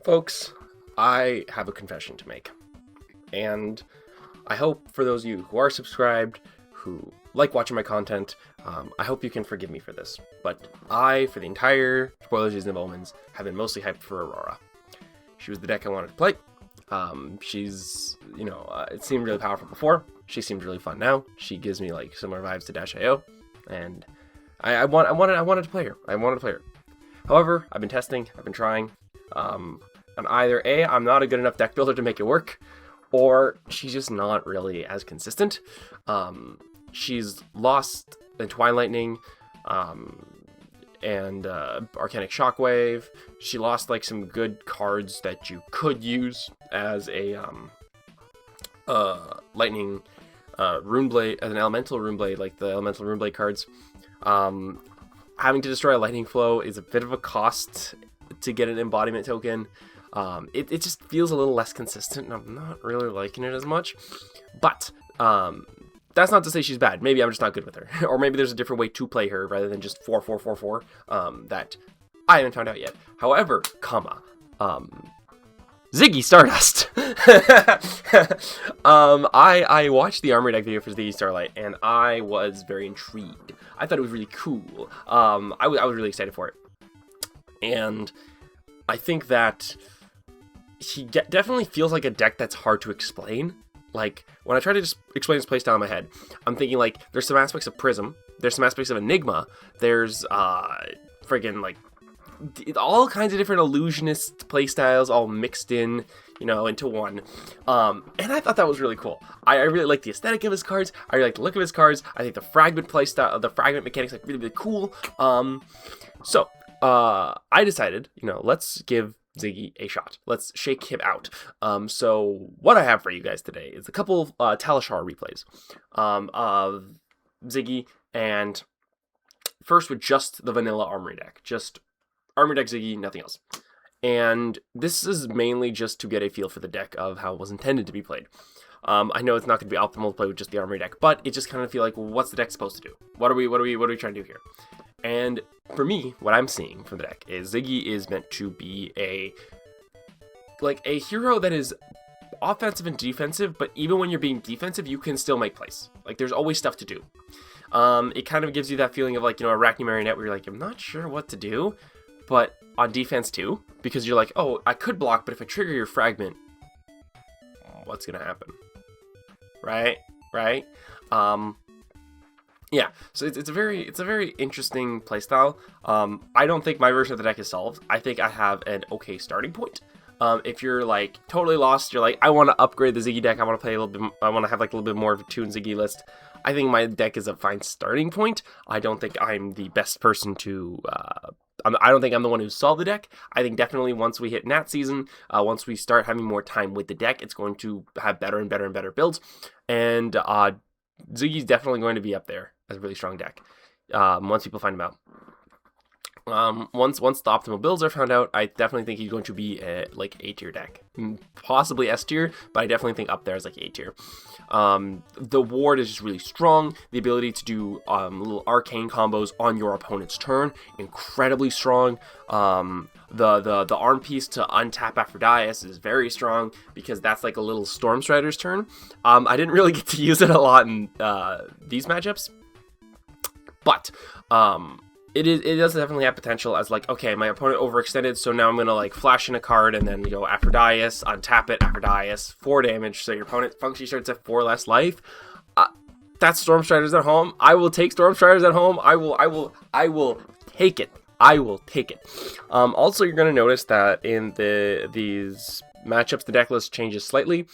Folks, I have a confession to make, and I hope for those of you who are subscribed, who like watching my content, I hope you can forgive me for this, but I, for the entire Spoilers, Season of Omens, have been mostly hyped for Aurora. She was the deck I wanted to play. She's, it seemed really powerful before. She seems really fun now. She gives me like similar vibes to Dash.io, and I wanted to play her. I wanted to play her. However, I've been testing, I've been trying, and either A, I'm not a good enough deck builder to make it work, or she's just not really as consistent. She's lost in Twine Lightning, and Arcanic Shockwave. She lost like some good cards that you could use as a lightning Runeblade, as an elemental Runeblade, like the elemental Runeblade cards. Having to destroy a lightning flow is a bit of a cost to get an embodiment token. It just feels a little less consistent, and I'm not really liking it as much. But that's not to say she's bad. Maybe I'm just not good with her, or maybe there's a different way to play her rather than just 4-4-4-4 that I haven't found out yet. However, Zyggy Stardust. I watched the armor deck video for Zyggy Starlight, and I was very intrigued. I thought it was really cool. I was really excited for it, and I think that he definitely feels like a deck that's hard to explain. Like, when I try to just explain his playstyle in my head, I'm thinking, like, there's some aspects of Prism, there's some aspects of Enigma, there's, friggin', like, all kinds of different illusionist playstyles all mixed in, into one. And I thought that was really cool. I really like the aesthetic of his cards, I really like the look of his cards, I think the fragment playstyle, the fragment mechanics, like, really, really cool. So, I decided, let's give Zyggy a shot. Let's shake him out. So what I have for you guys today is a couple Talishar replays of Zyggy, and first with just the vanilla Armory deck. Just Armory deck Zyggy, nothing else. And this is mainly just to get a feel for the deck of how it was intended to be played. I know it's not going to be optimal to play with just the Armory deck, but it just kind of feel like, well, what's the deck supposed to do? What are we trying to do here? And for me, what I'm seeing from the deck is Zyggy is meant to be a hero that is offensive and defensive, but even when you're being defensive, you can still make plays. Like, there's always stuff to do. It kind of gives you that feeling of, like, Arachne Marionette, where you're like, I'm not sure what to do, but on defense too, because you're like, oh, I could block, but if I trigger your fragment, what's gonna happen? Right? Yeah, so it's a very interesting playstyle. I don't think my version of the deck is solved. I think I have an okay starting point. If you're like totally lost, you're like, I want to upgrade the Zyggy deck. I want to play a little bit. I want to have like a little bit more of a tuned Zyggy list. I think my deck is a fine starting point. I don't think I'm the best person to. I don't think I'm the one who solved the deck. I think definitely once we hit Nat season, once we start having more time with the deck, it's going to have better and better and better builds. And Zyggy's definitely going to be up there as a really strong deck. Once people find him out. Once the optimal builds are found out, I definitely think he's going to be a A-tier deck. Possibly S-tier, but I definitely think up there is like A-tier. The ward is just really strong. The ability to do little arcane combos on your opponent's turn, incredibly strong. The arm piece to untap Aphrodite is very strong because that's like a little Storm Strider's turn. I didn't really get to use it a lot in these matchups, but it does definitely have potential as like, okay, my opponent overextended, so now I'm gonna like flash in a card and then go Aphrodite, untap it, Aphrodite, 4 damage, so your opponent functionally starts at 4 less life. That's Storm Striders at home. I will take Storm Striders at home. I will take it. I will take it. Also, you're gonna notice that in these matchups, the deck list changes slightly.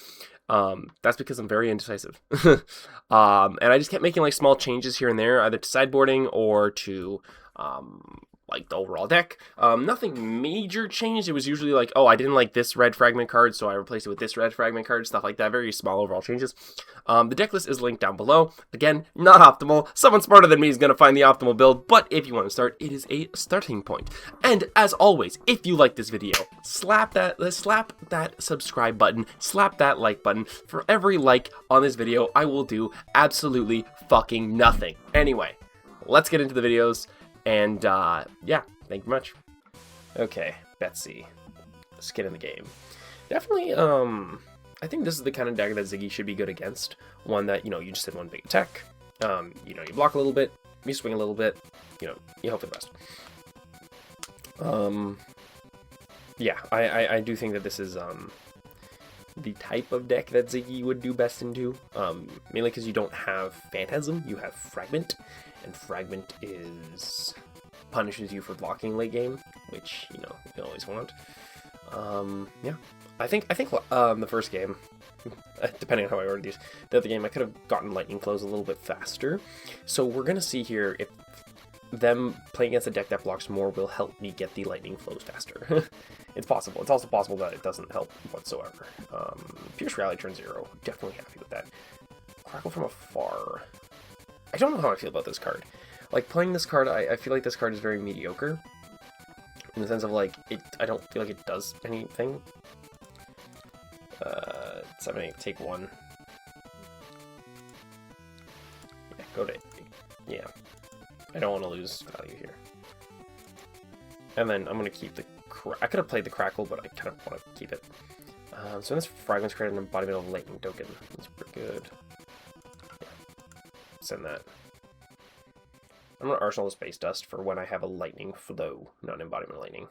That's because I'm very indecisive. And I just kept making like small changes here and there, either to sideboarding or to like the overall deck. Nothing major changed. It was usually like, oh, I didn't like this red fragment card, so I replaced it with this red fragment card, stuff like that. Very small overall changes. The deck list is linked down below. Again, not optimal. Someone smarter than me is going to find the optimal build, but if you want to start, it is a starting point. And as always, if you like this video, slap that subscribe button, slap that like button. For every like on this video, I will do absolutely fucking nothing. Anyway, let's get into the videos. And, yeah, thank you much. Okay, Betsy. skin in the game. Definitely, I think this is the kind of deck that Ziggy should be good against. One that, you know, you just hit one big attack, you know, you block a little bit, you swing a little bit, you know, you hope for the best. Yeah, I do think that this is, the type of deck that Ziggy would do best into, mainly because you don't have Phantasm, you have Fragment, and Fragment punishes you for blocking late game, which, you know, you always want. Yeah, I think the first game, depending on how I ordered these, the other game I could have gotten lightning flows a little bit faster, so we're gonna see here if them playing against a deck that blocks more will help me get the lightning flows faster. It's possible. It's also possible that it doesn't help whatsoever. Pierce Rally turn 0. Definitely happy with that. Crackle from Afar. I don't know how I feel about this card. Like, playing this card, I feel like this card is very mediocre. In the sense of, like, I don't feel like it does anything. 7-8, take 1. Yeah, go to... Yeah. I don't want to lose value here. And then I'm going to keep the... I could have played the Crackle, but I kind of want to keep it. So this Fragment's created an embodiment of Lightning token. That's pretty good. Yeah. Send that. I'm going to Arsenal the Space Dust for when I have a Lightning Flow, not an embodiment of Lightning.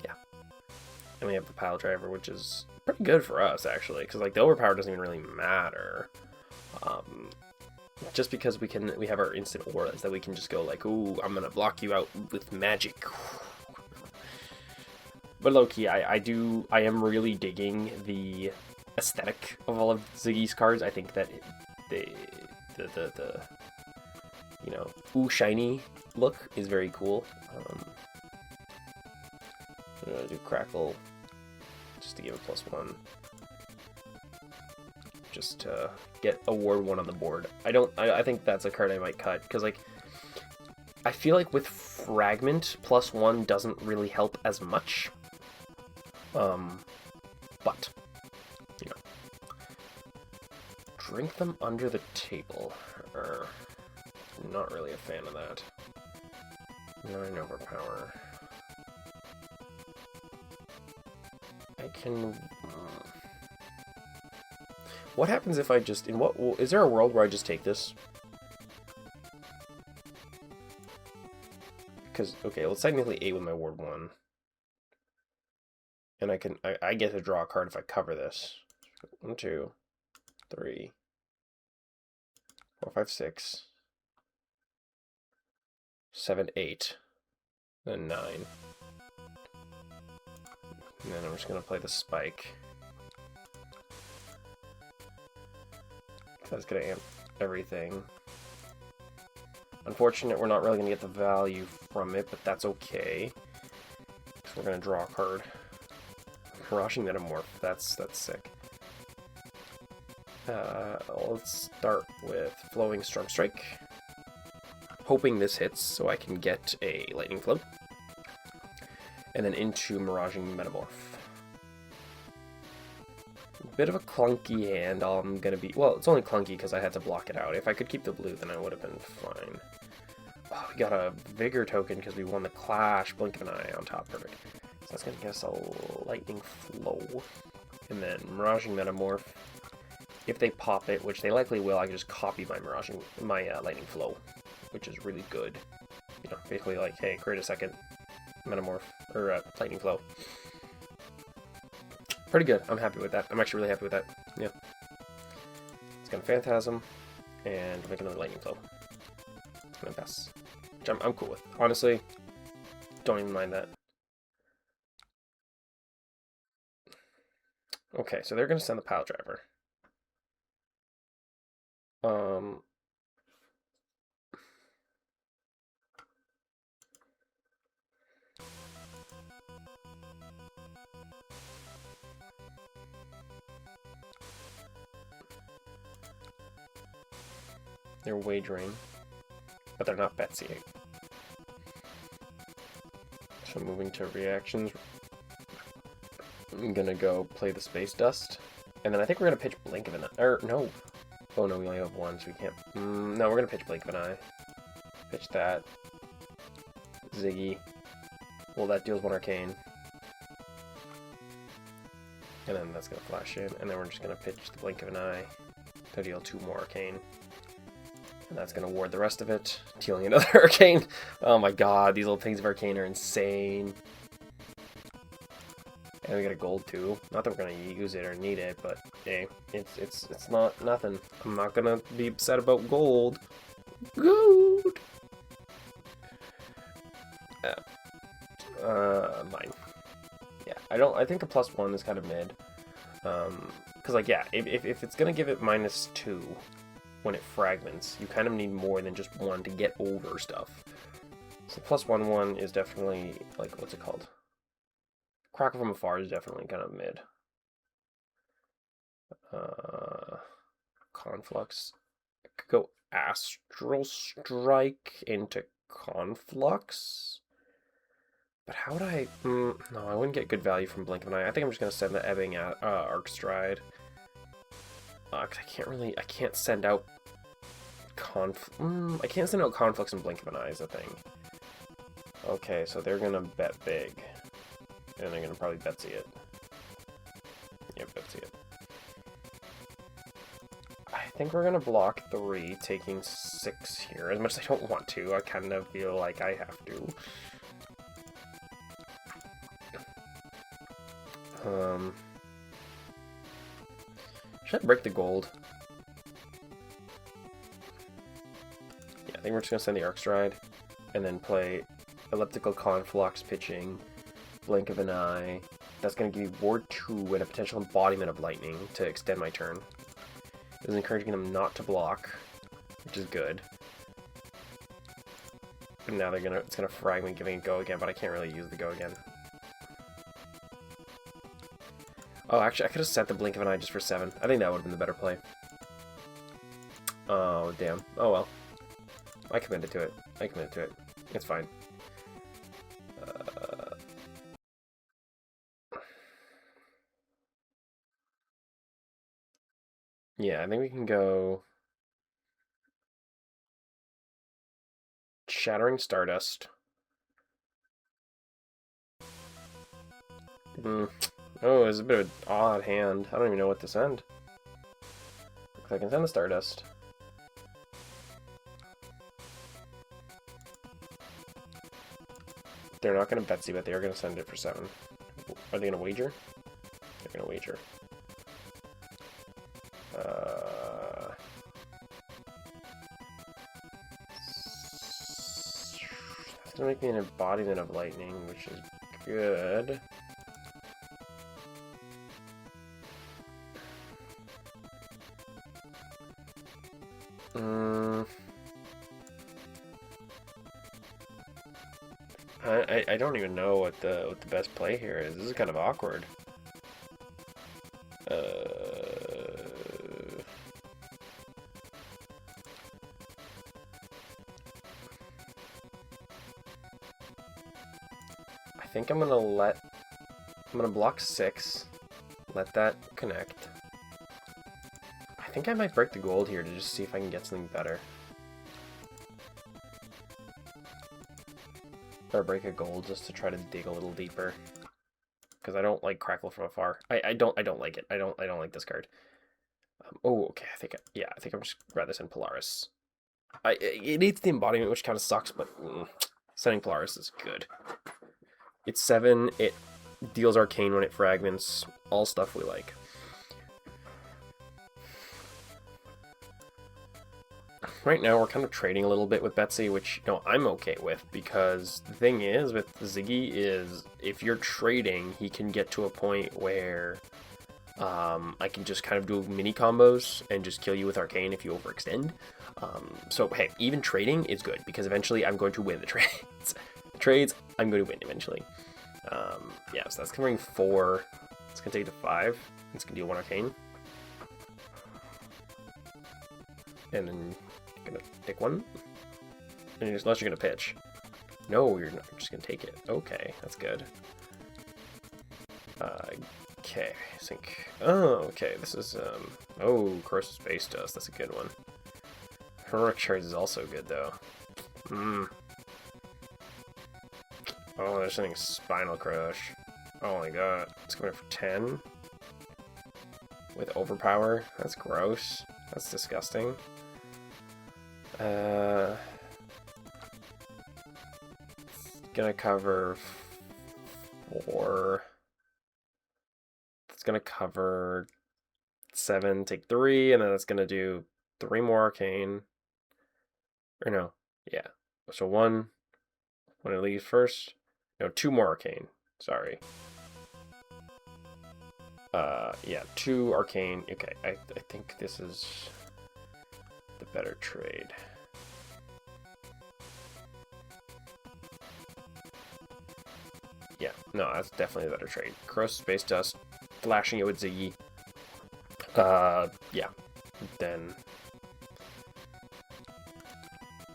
Yeah. And we have the Pile Driver, which is pretty good for us, actually, because like the overpower doesn't even really matter. Just because we have our instant auras that we can just go like, ooh, I'm gonna block you out with magic. But low-key, I am really digging the aesthetic of all of Ziggy's cards. I think that the you know, ooh, shiny look is very cool. I'm gonna do Crackle just to give it +1. Just to get a Ward 1 on the board. I think that's a card I might cut, because like I feel like with Fragment +1 doesn't really help as much. But you know, drink them under the table. Not really a fan of that. 9 overpower. I can. What happens if I just, is there a world where I just take this? Because, okay, well, it's technically 8 with my Ward 1. And I get to draw a card if I cover this. 1, 2, 3, 4, 5, 6, 7, 8, then 9. And then I'm just going to play the Spike. That's gonna amp everything. Unfortunate, we're not really gonna get the value from it, but that's okay. So we're gonna draw a card. Rushing Metamorph, that's sick. Let's start with Flowing Storm Strike. Hoping this hits so I can get a Lightning Flow. And then into Miraging Metamorph. Bit of a clunky hand. I'm gonna be, well, it's only clunky because I had to block it out. If I could keep the blue, then I would have been fine. Oh, we got a Vigor token because we won the Clash. Blink of an Eye on top. Perfect. So that's gonna get us a Lightning Flow. And then Miraging Metamorph. If they pop it, which they likely will, I can just copy my Lightning Flow, which is really good. You know, basically like, hey, create a second Metamorph, or Lightning Flow. Pretty good. I'm happy with that. I'm actually really happy with that. Yeah. It's gonna Phantasm, and make another Lightning Flow. It's gonna pass. Which I'm cool with. Honestly, don't even mind that. Okay, so they're gonna send the Pile Driver. They're wagering, but they're not Betsy. So moving to reactions, I'm gonna go play the Space Dust, and then I think we're gonna pitch Blink of an Eye. Or no, oh no, we only have one, so we can't. No, we're gonna pitch Blink of an Eye. Pitch that. Ziggy. Well, that deals 1 arcane. And then that's going to flash in, and then we're just going to pitch the blink of an eye to deal 2 more arcane. And that's going to ward the rest of it, dealing another arcane. Oh my god, these little things of arcane are insane. And we got a gold too. Not that we're going to use it or need it, but hey, it's not nothing. I'm not going to be upset about gold. Gold! Mine. Yeah, I think a +1 is kind of mid. Because, like, yeah, if it's going to give it -2 when it fragments, you kind of need more than just 1 to get over stuff. So +1/1 is definitely, like, what's it called? Crackle from afar is definitely kind of mid. Conflux. I could go Astral Strike into Conflux. But how would I... no, I wouldn't get good value from Blink of an Eye. I think I'm just going to send the Ebbing at Arc Stride. Because I can't send out... I can't send out Conflux and Blink of an Eye is the thing. Okay, so they're going to bet big. And they're going to probably Betsy it. Yeah, Betsy it. I think we're going to block 3, taking 6 here. As much as I don't want to, I kind of feel like I have to. Should I break the gold? Yeah, I think we're just going to send the Arc Stride, and then play Elliptical Conflux pitching, Blink of an Eye. That's going to give me Ward 2 and a potential Embodiment of Lightning to extend my turn. This is encouraging them not to block, which is good. But now it's gonna fragment, giving it go again, but I can't really use the go again. Oh, actually, I could have set the Blink of an Eye just for 7. I think that would have been the better play. Oh, damn. Oh, well. I committed to it. It's fine. Yeah, I think we can go... Shattering Stardust. Oh, it's a bit of an odd hand. I don't even know what to send. Looks like I can send the Stardust. They're not going to Betsy, but they are going to send it for 7. Are they going to wager? They're going to wager. That's going to make me an Embodiment of Lightning, which is good. I don't even know what the best play here is. This is kind of awkward. I think I'm gonna block 6, let that connect. I think I might break the gold here to just see if I can get something better. Or break a gold just to try to dig a little deeper. Because I don't like Crackle from Afar. I don't like it. I don't like this card. Oh, okay. I think I'm just rather send Polaris. It needs the embodiment, which kind of sucks, but sending Polaris is good. It's 7. It deals arcane when it fragments. All stuff we like. Right now, we're kind of trading a little bit with Betsy, which, you know, I'm okay with, because the thing is, with Zyggy is, if you're trading, he can get to a point where I can just kind of do mini combos and just kill you with Arcane if you overextend. So, hey, even trading is good, because eventually I'm going to win the trades. I'm going to win eventually. Yeah, so that's covering 4. It's going to take it to 5. It's going to deal 1 Arcane. And then gonna pick 1, and unless you're gonna pitch. No, you're not. You're just gonna take it. Okay, that's good. Okay, I think. Oh, okay. This is Oh, Curse of Space Dust. That's a good one. Heroic Shards is also good though. Oh, they're sending Spinal Crush. Oh my god. It's coming for 10. With Overpower. That's gross. That's disgusting. It's gonna cover 4. It's gonna cover 7, take 3, and then it's gonna do 3 more Arcane. Or no, yeah. So 1 when it leaves first. No, 2 more Arcane. Sorry. Yeah, 2 Arcane. Okay, I think this is the better trade. Yeah, no, that's definitely the better trade. Corrosive Space Dust, flashing it with Ziggy. Yeah. Then,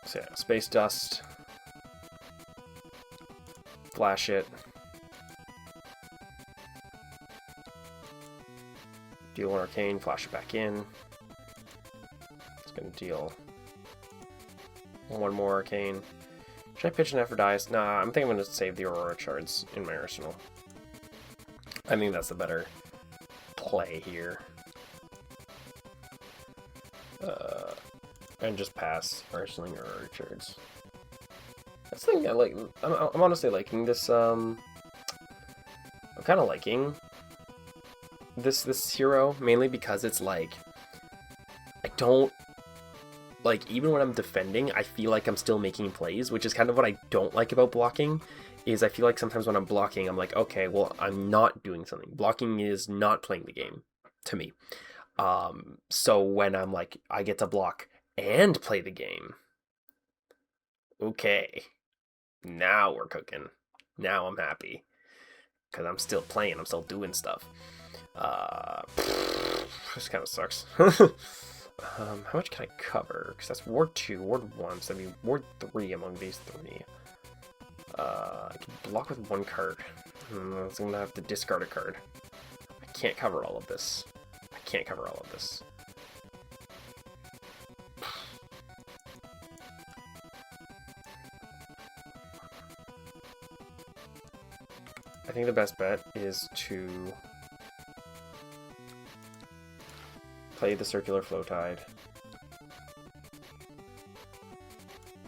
so yeah, Space Dust, flash it, deal 1 Arcane, flash it back in. It's gonna deal 1 more Arcane. Should I pitch an Aphrodite? Nah, I'm thinking I'm gonna save the Aurora Shards in my arsenal. I think that's the better play here. And just pass Arsenal Aurora Shards. That's the thing I like. I'm honestly liking this. I'm kind of liking this hero mainly because it's like I don't like, even when I'm defending, I feel like I'm still making plays, which is kind of what I don't like about blocking. Is I feel like sometimes when I'm blocking, I'm like, okay, well, I'm not doing something. Blocking is not playing the game to me. So when I'm like, I get to block and play the game, okay, now we're cooking. Now I'm happy because I'm still playing. I'm still doing stuff. This kind of sucks. How much can I cover? Because that's Ward 2, Ward 1, so that'd be Ward 3 among these 3. I can block with 1 card. I'm gonna have to discard a card. I can't cover all of this. I can't cover all of this. I think the best bet is to play the Circular Flow Tide.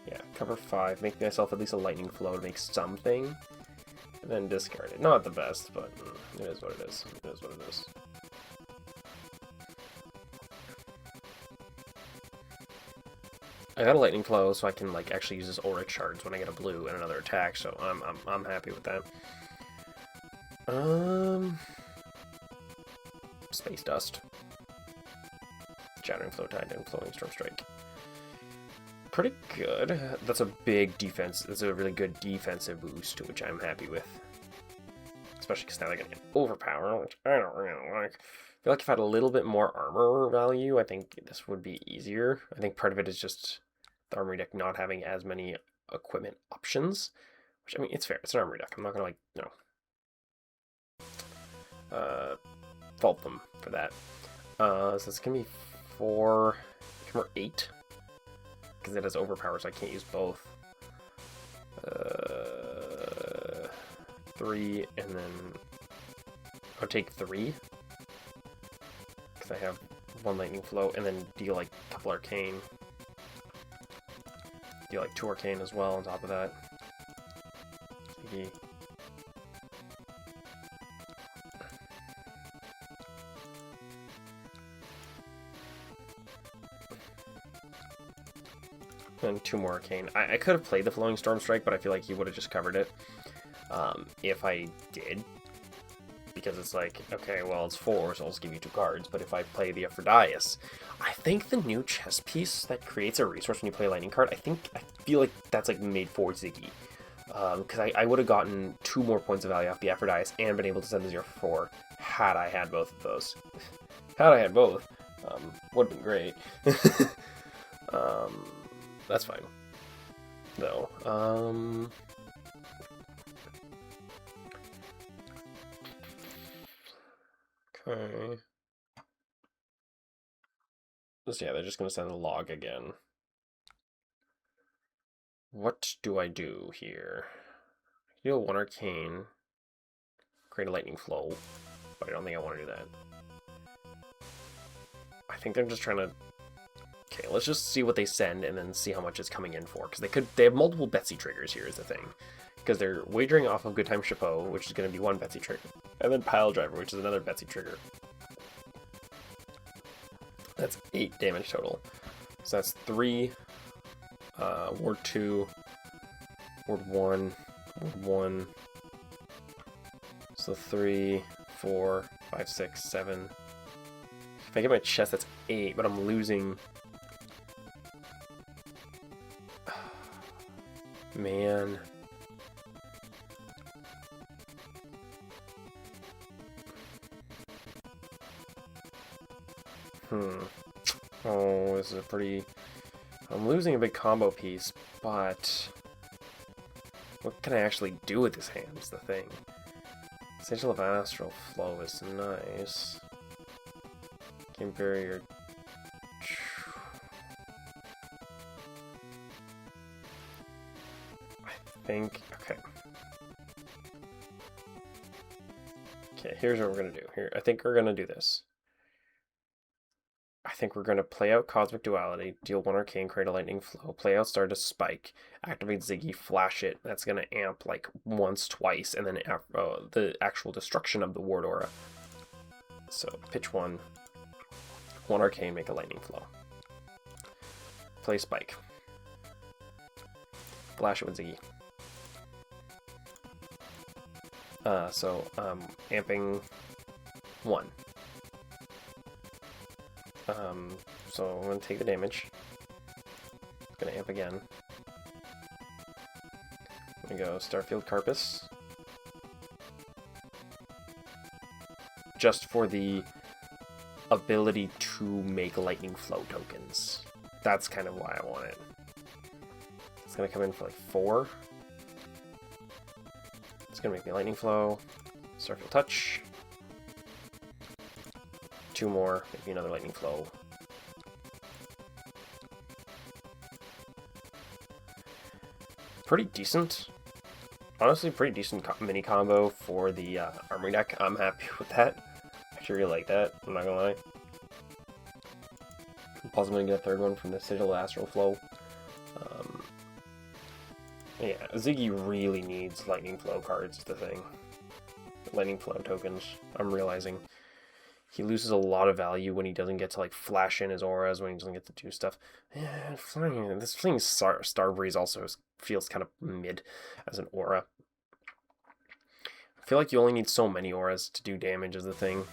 Yeah, cover 5, make myself at least a Lightning Flow to make something, and then discard it. Not the best, but it is what it is. It is what it is. I got a Lightning Flow, so I can like actually use this Auric Shards when I get a blue and another attack. So I'm happy with that. Space Dust, Shattering Flow Tide, and Flowing Storm Strike. Pretty good. That's a big defense. That's a really good defensive boost, which I'm happy with. Especially because now they're gonna get Overpower, which I don't really like. I feel like if I had a little bit more armor value, I think this would be easier. I think part of it is just the armory deck not having as many equipment options. Which, I mean, it's fair. It's an armory deck. I'm not gonna, like, fault them for that. So it's gonna be 4, 8, because it has Overpower, so I can't use both. 3, and then I'll take 3, because I have 1 Lightning Flow, and then deal like a couple Arcane. Deal like 2 Arcane as well on top of that. Zyggy. And 2 more Arcane. I could have played the Flowing Storm Strike, but I feel like he would have just covered it. If I did. Because it's like, okay, well, it's 4, so I'll just give you 2 cards. But if I play the Aphrodite, I think the new chess piece that creates a resource when you play a Lightning card, I feel like that's like made for Zyggy. Because I would have gotten 2 more points of value off the Aphrodite and been able to send the 0-4 had I had both of those. Had I had both, would have been great. That's fine, though. Okay. So yeah, they're just gonna send a log again. What do I do here? Deal 1 arcane. Create a lightning flow. But I don't think I want to do that. I think they're just trying to... Okay, let's just see what they send and then see how much it's coming in for. Because they have multiple Betsy triggers here is the thing. Because they're wagering off of Good Time Chapeau, which is going to be 1 Betsy trigger. And then Pile Driver, which is another Betsy trigger. That's 8 damage total. So that's 3, Ward 2, Ward 1, Ward 1. So 3, 4, 5, 6, 7. If I get my chest, that's 8, but I'm losing... Man. Oh, this is a pretty... I'm losing a big combo piece, but... What can I actually do with this hand is the thing. Sigil of Astral Flow is nice. Game Barrier... I think... Okay. Okay, here's what we're gonna do. Here, I think we're gonna do this. I think we're going to play out Cosmic Duality, deal 1 Arcane, create a Lightning Flow, play out Stardust Spike, activate Zyggy, flash it. That's going to amp like once, twice, and then the actual destruction of the Ward Aura. So pitch 1, 1 Arcane, make a Lightning Flow. Play Spike. Flash it with Zyggy. Amping 1. So I'm going to take the damage. Going to amp again. I'm going to go Starfield Carpus. Just for the ability to make Lightning Flow tokens. That's kind of why I want it. It's going to come in for like 4. It's going to make me Lightning Flow. Starfield Touch. 2 more, maybe another Lightning Flow. Pretty decent. Honestly, pretty decent mini combo for the Armory deck. I'm happy with that. I actually really like that, I'm not gonna lie. Plus I'm gonna get a 3rd one from the Sigil of Astral Flow. Yeah, Zyggy really needs Lightning Flow cards, the thing. Lightning Flow tokens, I'm realizing. He loses a lot of value when he doesn't get to like flash in his auras, when he doesn't get to do stuff. Yeah, this thing Starbreeze also feels kind of mid as an aura. I feel like you only need so many auras to do damage is the thing.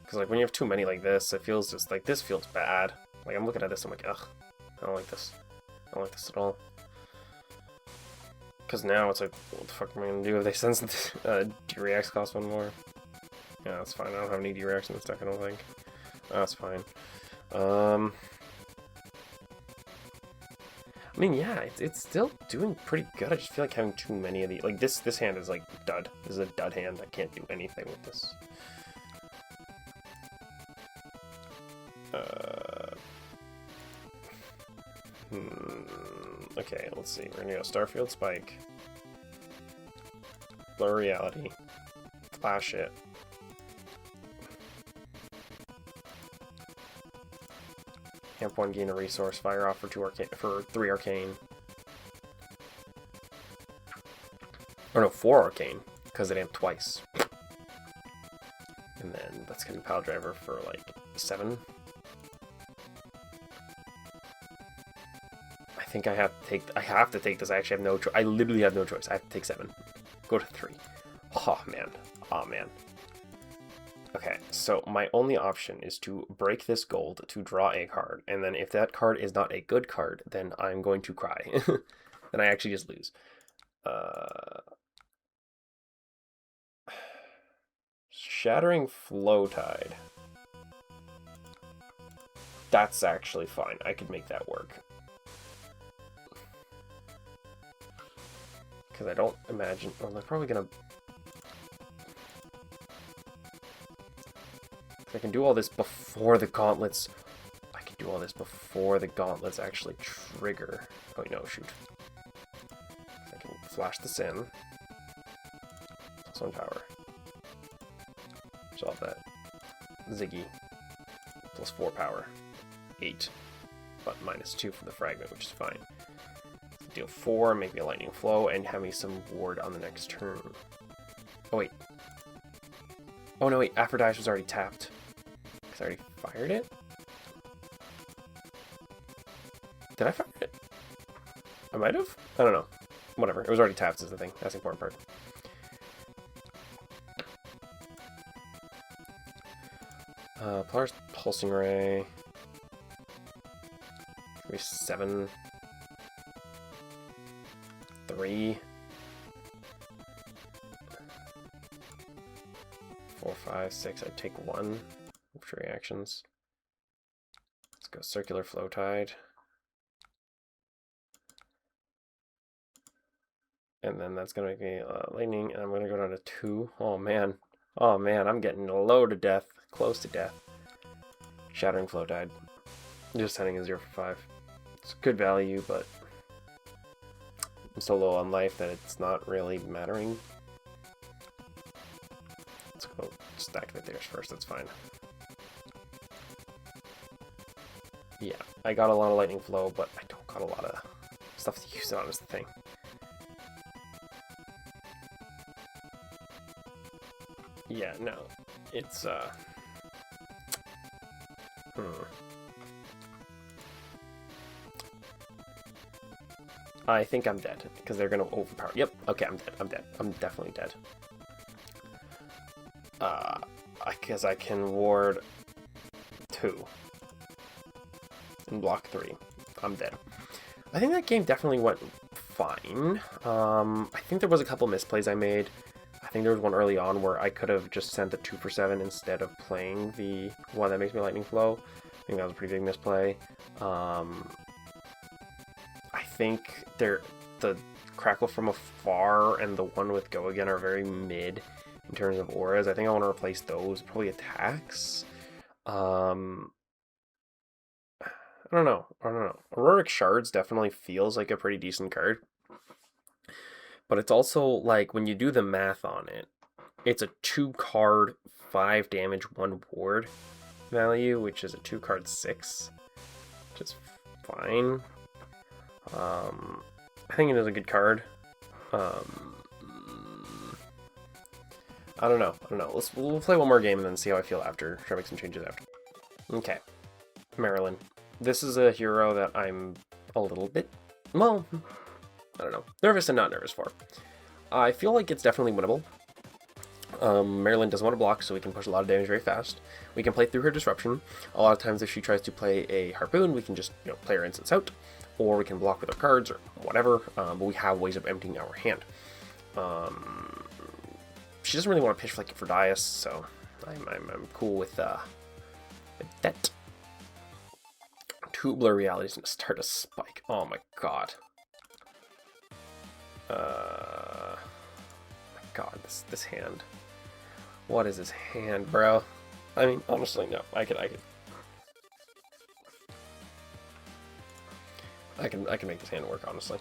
Because like when you have too many like this, it feels just like this feels bad. Like I'm looking at this, I'm like, ugh, I don't like this. I don't like this at all. Because now it's like, what the fuck am I gonna do if they sense D-Reacts cost 1 more? Yeah, that's fine. I don't have any D-Reacts in this deck, I don't think. That's fine. I mean, yeah, it's still doing pretty good. I just feel like having too many of these. Like, this hand is, like, dud. This is a dud hand. I can't do anything with this. Okay, let's see. We're gonna go Starfield Spike. Blur Reality. Flash it. Amp 1, gain a resource, fire off for 3 arcane. Or no, 4 arcane, because it amped twice. And then that's gonna be Pile Driver for like 7. I think I have to take this. I actually have no choice. I literally have no choice. I have to take 7. Go to 3. Oh man. Oh man. Okay, so my only option is to break this gold to draw a card, and then if that card is not a good card, then I'm going to cry. Then I actually just lose. Shattering Flow Tide. That's actually fine. I could make that work. Because I don't imagine... Well, they're probably going to... I can do all this before the gauntlets. I can do all this before the gauntlets actually trigger. Oh no, shoot. I can flash this in. +1 power. So I'll have that Zyggy, +4 power, 8, but -2 for the fragment, which is fine. Deal 4, make me a lightning flow, and have me some ward on the next turn. Oh wait. Oh no wait, Aphrodite was already tapped. Because I already fired it? Did I fire it? I might have? I don't know. Whatever, it was already tapped is the thing. That's the important part. Polaris Pulsing Ray. Maybe 7. 3. 4, 5, 6. I'd take 1 for reactions. Let's go Circular Flow Tide. And then that's gonna make me lightning, and I'm gonna go down to 2. Oh man. Oh man, I'm getting low to death. Close to death. Shattering Flow Tide. Just sending a 0 for 5. It's good value, but I'm so low on life that it's not really mattering. Let's go just activate theirs first, that's fine. Yeah, I got a lot of lightning flow, but I don't got a lot of stuff to use it on is the thing. Yeah, no. It's I think I'm dead, because they're gonna overpower. Yep, okay, I'm dead. I'm dead. I'm definitely dead. Because I can ward 2 and block 3. I'm dead. I think that game definitely went fine. I think there was a couple misplays I made. I think there was one early on where I could have just sent the 2 for 7 instead of playing the one that makes me lightning flow. I think that was a pretty big misplay. I think the Crackle from Afar and the one with Go Again are very mid in terms of auras. I think I want to replace those. Probably attacks. I don't know. Auroric Shards definitely feels like a pretty decent card. But it's also like when you do the math on it, it's a 2 card, 5 damage, 1 ward value, which is a 2 card 6, which is fine. I think it is a good card. I don't know. We'll play one more game and then see how I feel after. Try to make some changes after. Okay, Marlynn. This is a hero that I'm a little bit, well, I don't know, nervous and not nervous for. I feel like it's definitely winnable. Marlynn doesn't want to block, so we can push a lot of damage very fast. We can play through her Disruption. A lot of times if she tries to play a Harpoon, we can just play her instance out, or we can block with our cards or whatever, but we have ways of emptying our hand. She doesn't really want to pitch for Dias, so I'm cool with that. 2 Blur Realities and start a spike. Oh my god. My god, this hand. What is this hand, bro? I mean, honestly, no. I can make this hand work, honestly.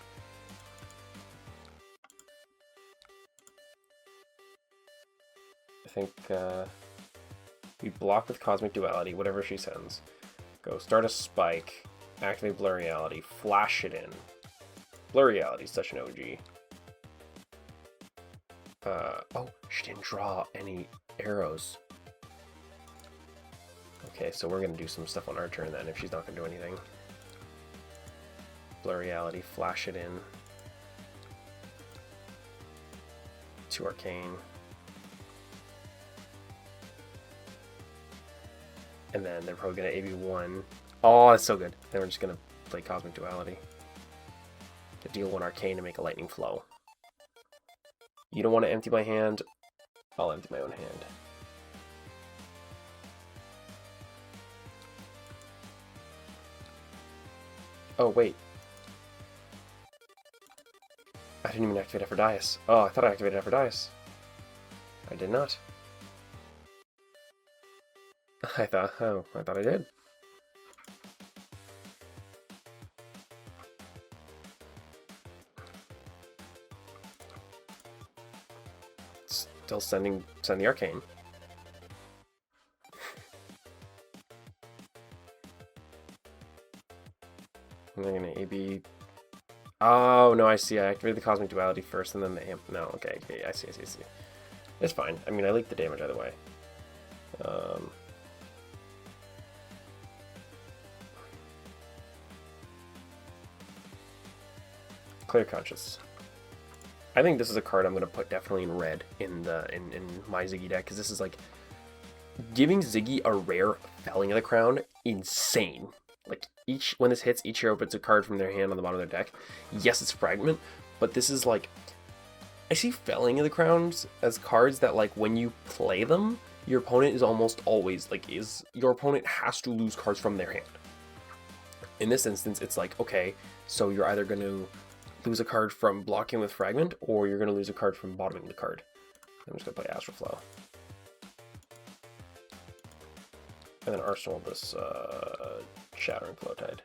I think we block with Cosmic Duality, whatever she sends. Go start a spike, activate Blur Reality, flash it in. Blur Reality is such an OG. Oh, she didn't draw any arrows. Okay, so we're gonna do some stuff on our turn then if she's not gonna do anything. Blur Reality, flash it in. 2 Arcane. And then they're probably gonna AB1. Oh, that's so good. Then we're just gonna play Cosmic Duality. To deal 1 Arcane to make a Lightning Flow. You don't want to empty my hand, I'll empty my own hand. Oh, wait. I didn't even activate Aphrodite. Oh, I thought I activated Aphrodite. I did not. I thought I did. Still send the arcane. I'm gonna AB. Oh no, I see. I activated the Cosmic Duality first, and then the amp. No, okay, I see. It's fine. I mean, I leaked the damage either way. Clear Conscious. I think this is a card I'm gonna put definitely in red in my Zyggy deck, because this is like giving Zyggy a rare Felling of the Crown. Insane. Like when this hits, each hero puts a card from their hand on the bottom of their deck. Yes, it's Fragment, but this is like, I see Felling of the Crowns as cards that, like, when you play them, your opponent is almost always like your opponent has to lose cards from their hand. In this instance, it's like, okay, so you're either going to lose a card from blocking with Fragment, or you're going to lose a card from bottoming the card. I'm just going to play Astral Flow. And then Arsenal this Shattering Flowtide.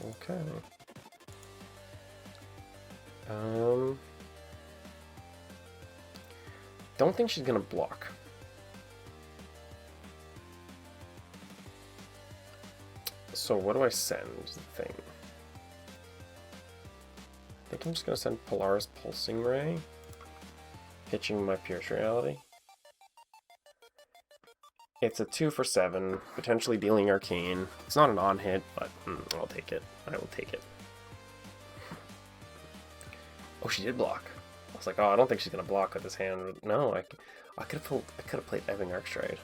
Okay. Don't think she's gonna block. So what do I send? Is the thing. I think I'm just gonna send Polaris Pulsing Ray, pitching my Pierce Reality. It's a 2 for 7, potentially dealing Arcane. It's not an on-hit, but I'll take it. I will take it. Oh, she did block. I was like, oh, I don't think she's gonna block with this hand. No, I could have played Evan Arcstride.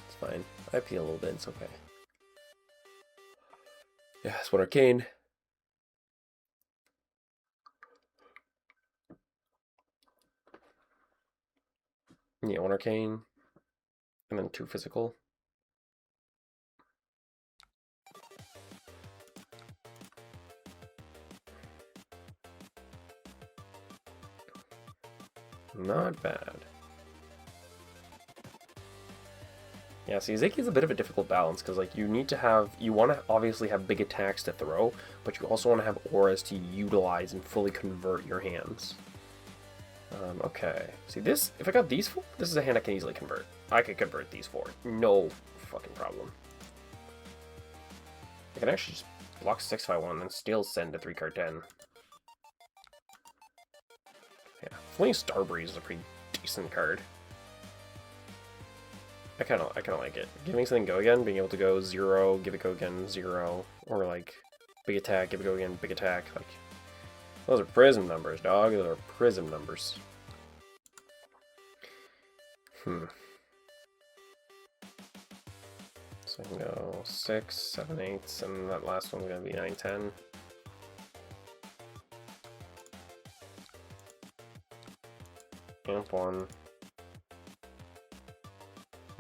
It's fine. I IP a little bit. It's okay. Yeah, it's one Arcane. Yeah, one Arcane. And then 2 physical. Not bad. Yeah, see, Zyggy's a bit of a difficult balance, because, like, you want to obviously have big attacks to throw, but you also want to have auras to utilize and fully convert your hands. Okay. See, if I got these 4, this is a hand I can easily convert. I could convert these 4. No fucking problem. I can actually just block 6/1 and then still send a 3-card 10. Yeah, Fleeing Starbreeze is a pretty decent card. I kind of like it. Giving something go again, being able to go 0, give it go again 0, or like big attack, give it go again, big attack. Like, those are prism numbers, dog. Those are prism numbers. So I can go 6, 7, 8, and that last one's gonna be 9, 10. Amp 1.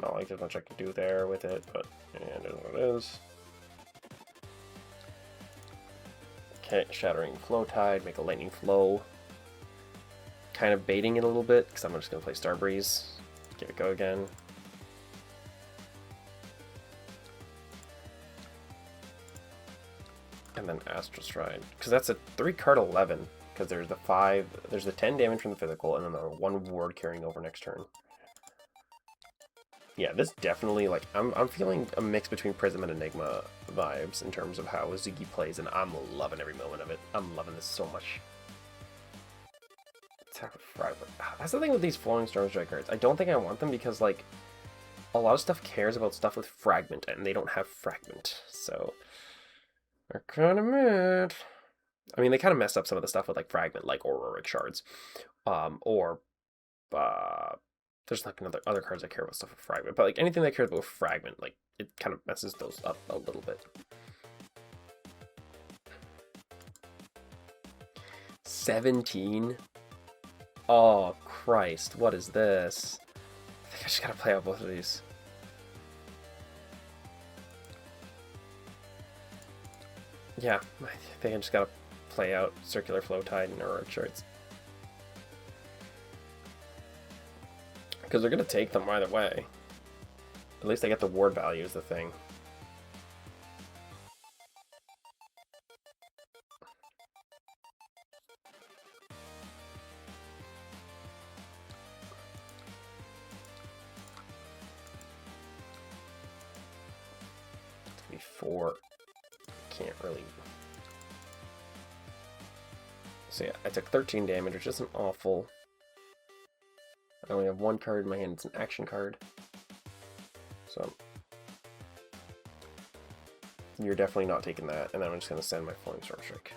Not like there's much I can do there with it, but yeah, it is what it is. Okay, Shattering Flowtide, make a Lightning Flow. Kind of baiting it a little bit, because I'm just going to play Starbreeze. Give it go again. And then Astral Stride, because that's a 3-card 11, because there's the 10 damage from the physical, and then the 1 ward carrying over next turn. Yeah, this definitely, like, I'm feeling a mix between Prism and Enigma vibes in terms of how Zyggy plays, and I'm loving every moment of it. I'm loving this so much. Attack with Fragment. That's the thing with these Flowing Stormstrike cards. I don't think I want them because, like, a lot of stuff cares about stuff with Fragment, and they don't have Fragment, so they're kind of mad. I mean, they kind of messed up some of the stuff with, like, Fragment, like Auroric Shards, there's like other cards that care about stuff with Fragment, but like anything that cares about Fragment, like it kind of messes those up a little bit. 17? Oh Christ, what is this? I think I just gotta play out both of these. Yeah, I think I just gotta play out Circular Flowtide and Aurora Charts. Because they're going to take them either way. At least I get the ward value is the thing. Four. Can't really. So yeah, I took 13 damage, which isn't awful. I only have one card in my hand. It's an action card. So you're definitely not taking that. And then I'm just going to send my Flame Storm Strike.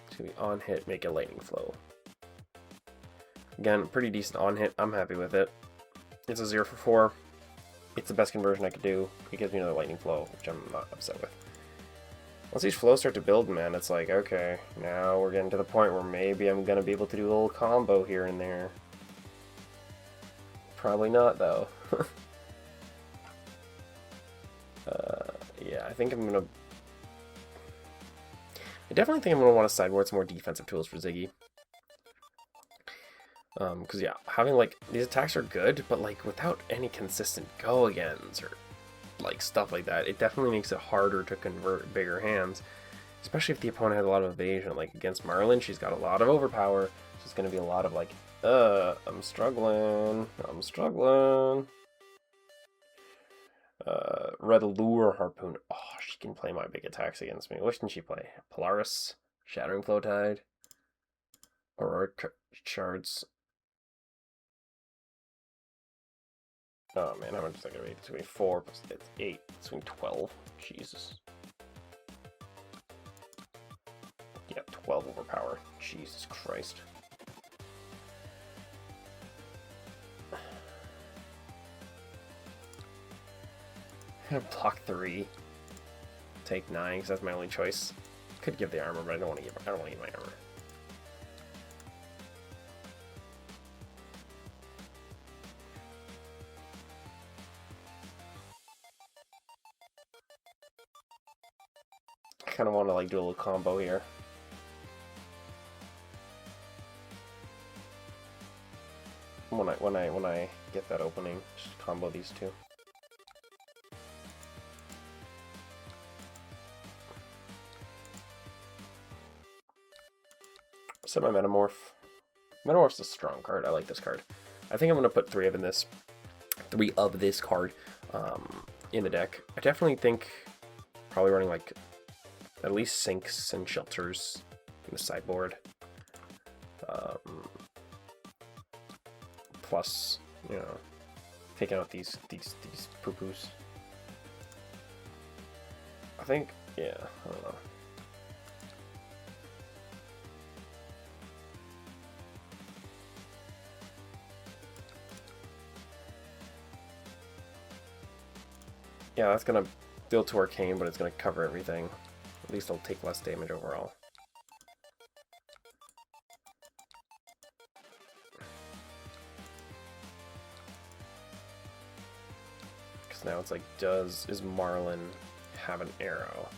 It's going to be on hit, make a lightning flow. Again, pretty decent on hit. I'm happy with it. It's a 0 for 4. It's the best conversion I could do. It gives me another lightning flow, which I'm not upset with. Once these flows start to build, man, it's like, okay, now we're getting to the point where maybe I'm going to be able to do a little combo here and there. Probably not, though. Yeah, I think I'm going to... I definitely think I'm going to want to sideboard some more defensive tools for Zyggy. Because, yeah, having, like, these attacks are good, but, like, without any consistent go-agains or, like, stuff like that, it definitely makes it harder to convert bigger hands, especially if the opponent has a lot of evasion. Like, against Marlynn, she's got a lot of overpower, so it's going to be a lot of, like, I'm struggling, Red Lure Harpoon. Oh, she can play my big attacks against me. What can she play? Polaris, Shattering Flowtide, Aurora Shards. Oh man, how much is that gonna be? It's gonna be 4 plus it's 8. It's gonna be 12. Jesus. Yeah, 12 overpower. Jesus Christ. I'm gonna block 3. Take 9, because that's my only choice. Could give the armor, but I don't want to give my armor. I kind of want to like do a little combo here. When I get that opening, just combo these two. Set my Metamorph. Metamorph's a strong card. I like this card. I think I'm gonna put 3 of this card in the deck. I definitely think probably running like at least sinks and shelters in the sideboard. Plus, you know, taking out these poo-poos. I think, yeah, I don't know. Yeah, that's gonna build to Arcane, but it's gonna cover everything. At least I'll take less damage overall. Because now it's like, is Marlynn have an arrow?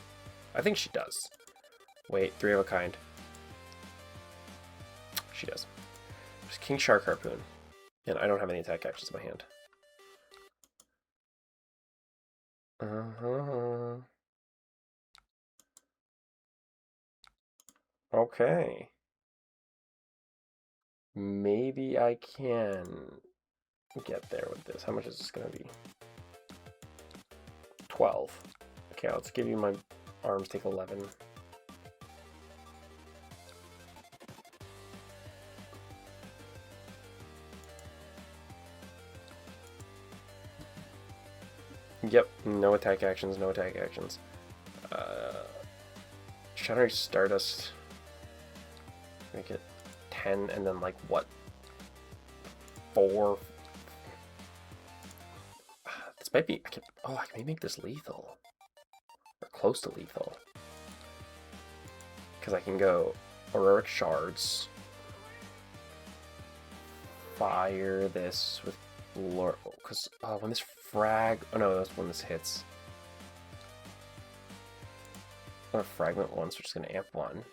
I think she does. Wait, 3 of a kind. She does. There's King Shark Harpoon. And I don't have any attack actions in my hand. Okay. Maybe I can get there with this. How much is this going to be? 12. Okay, let's give you my arms, take 11. Yep, no attack actions, no attack actions. Shattering Stardust. Make it 10, and then like what? 4. This might be. I can make this lethal, or close to lethal, because I can go Auroric Shards, fire this with Lord. Because when this frag. Oh no, that's when this hits. I'm gonna fragment one, so we're just gonna amp 1.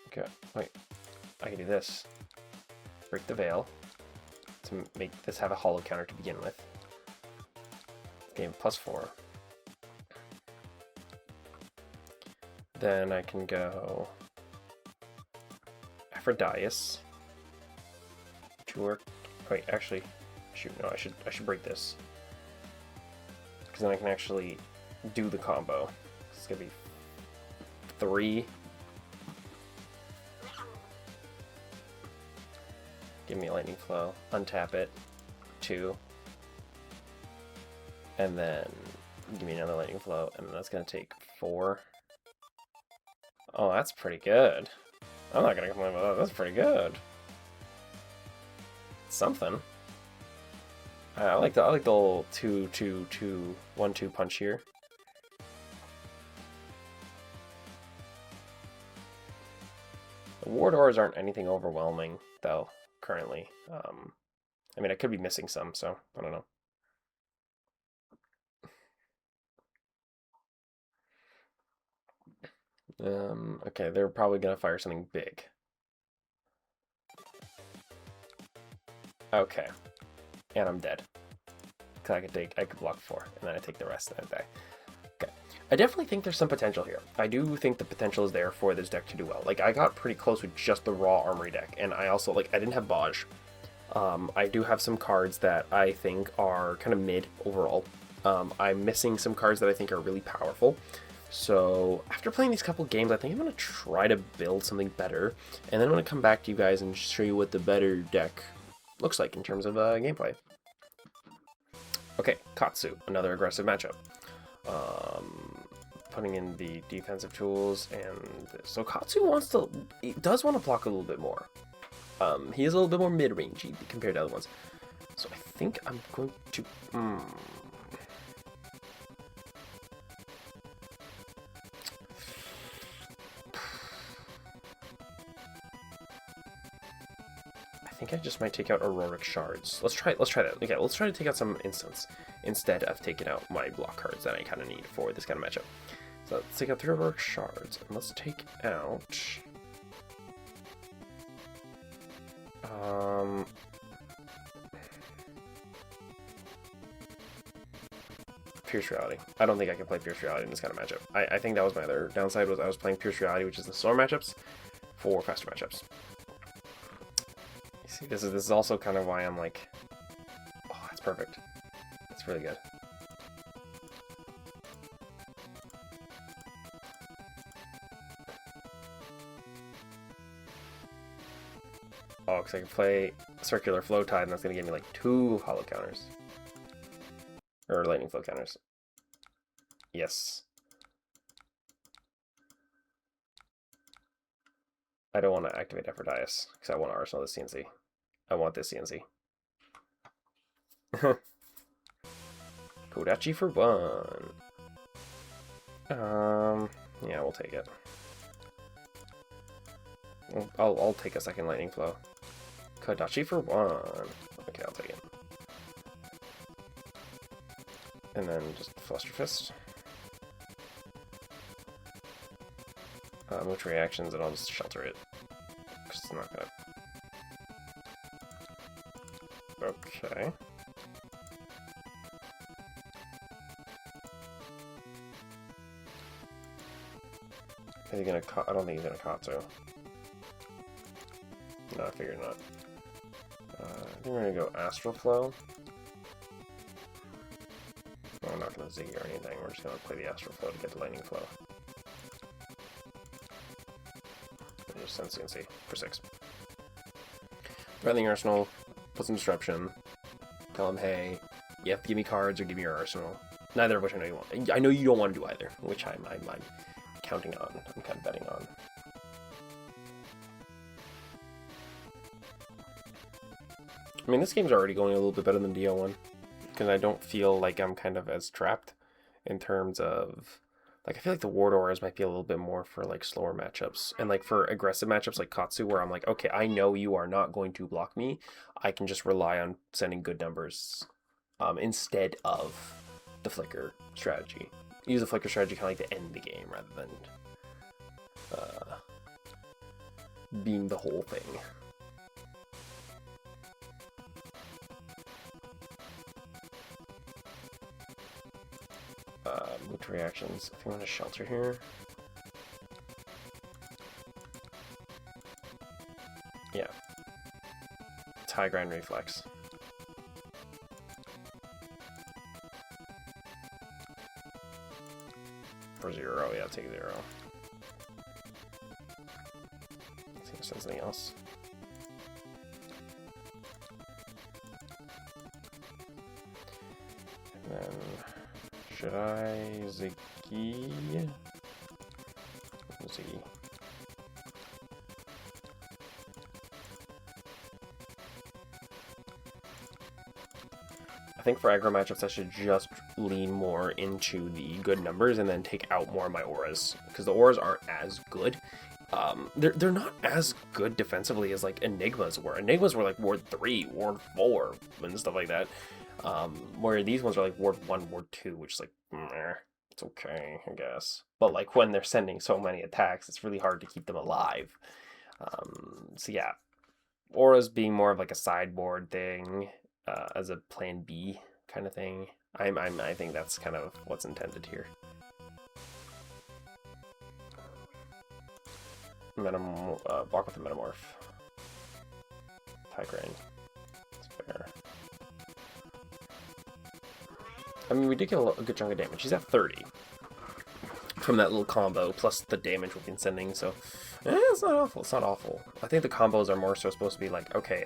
Okay, wait. I can do this. Break the veil. to make this have a hollow counter to begin with. Game +4. Then I can go Aphrodite. Wait, actually, shoot, no, I should break this. Because then I can actually do the combo. It's gonna be 3. Give me a lightning flow, untap it, 2. And then give me another lightning flow, and then that's gonna take 4. Oh, that's pretty good. I'm not gonna complain about that. That's pretty good. Something. I like the little 2-2-2-1-2 punch here. The ward auras aren't anything overwhelming though currently. I mean, I could be missing some, so I don't know. Okay, they're probably gonna fire something big. Okay, and I'm dead. Cause I could block 4, and then I take the rest and I die. Okay, I definitely think there's some potential here. I do think the potential is there for this deck to do well. Like, I got pretty close with just the raw armory deck, and I also, like, I didn't have Baj. I do have some cards that I think are kind of mid overall. I'm missing some cards that I think are really powerful. So after playing these couple games, I think I'm going to try to build something better, and then I'm going to come back to you guys and show you what the better deck looks like in terms of gameplay. Okay, Katsu, another aggressive matchup. Putting in the defensive tools, and so Katsu does want to block a little bit more. He is a little bit more mid-rangey compared to other ones. So I think I'm going to... I think I just might take out Auroric Shards. Let's try that. Okay, let's try to take out some instants instead of taking out my block cards that I kind of need for this kind of matchup. So let's take out 3 Auroric Shards, and let's take out... Pierce Reality. I don't think I can play Pierce Reality in this kind of matchup. I think that was my other downside, was I was playing Pierce Reality, which is the slower matchups, for faster matchups. You see, this is also kind of why I'm like, oh, that's perfect. That's really good. Oh, because I can play Circular Flow Tide, and that's going to give me like 2 hollow counters. Or lightning flow counters. Yes. I don't want to activate Aphrodite, because I want to arsenal this CNC. I want this CNC. Kodachi for 1. Yeah, we'll take it. I'll take a second lightning flow. Kodachi for 1. Okay, I'll take it. And then just Fluster Fist. Move to reactions, and I'll just shelter it. Because it's not gonna... Okay. Is he gonna... I don't think he's gonna Katsu. No, I figured not. I think we're gonna go Astral Flow. No, we're not gonna Ziggy or anything. We're just gonna play the Astral Flow to get the Lightning Flow. And just send CNC for 6. Threatening Arsenal, put some Disruption. Tell him, hey, you have to give me cards or give me your Arsenal. Neither of which I know you want. I know you don't want to do either, which I'm counting on. I'm kind of betting on. I mean, this game's already going a little bit better than DO1, because I don't feel like I'm kind of as trapped in terms of, like, I feel like the Ward Auras might be a little bit more for, like, slower matchups, and, like, for aggressive matchups like Katsu, where I'm like, okay, I know you are not going to block me, I can just rely on sending good numbers instead of the Flicker strategy. Use the Flicker strategy kind of like to end the game rather than being the whole thing. Move to reactions. I think I'm gonna shelter here. Yeah. It's high grind reflex. For 0, yeah, take 0. Let's see if there's anything else. And then, should I Zyggy? Zyggy. I think for aggro matchups, I should just lean more into the good numbers and then take out more of my auras, because the auras aren't as good. They're not as good defensively as like Enigmas were. Enigmas were like Ward 3, Ward 4, and stuff like that. Where these ones are like Ward 1, Ward 2, which is like, it's okay, I guess. But like when they're sending so many attacks, it's really hard to keep them alive. So yeah, auras being more of like a sideboard thing, as a plan B kind of thing. I think that's kind of what's intended here. Block with the Metamorph. High grind. That's fair. I mean, we did get a good chunk of damage. He's at 30 from that little combo, plus the damage we've been sending, so it's not awful. It's not awful. I think the combos are more so supposed to be like, okay,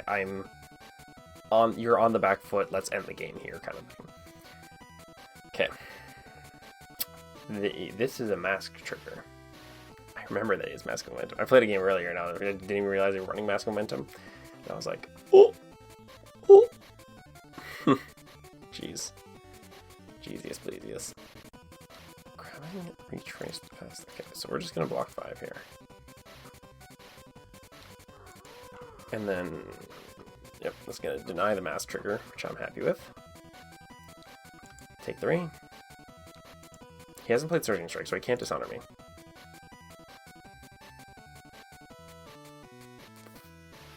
you're on the back foot, let's end the game here, kind of thing. Okay. This is a mask trigger. I remember that it's mask momentum. I played a game earlier, and I didn't even realize they were running mask momentum. And I was like, oh! Oh! Jeez. Jeez, yes, please, yes. Grabbing, retraced past. Okay, so we're just gonna block 5 here. And then, yep, that's gonna deny the mask trigger, which I'm happy with. Take 3. He hasn't played Surging Strike, so he can't dishonor me.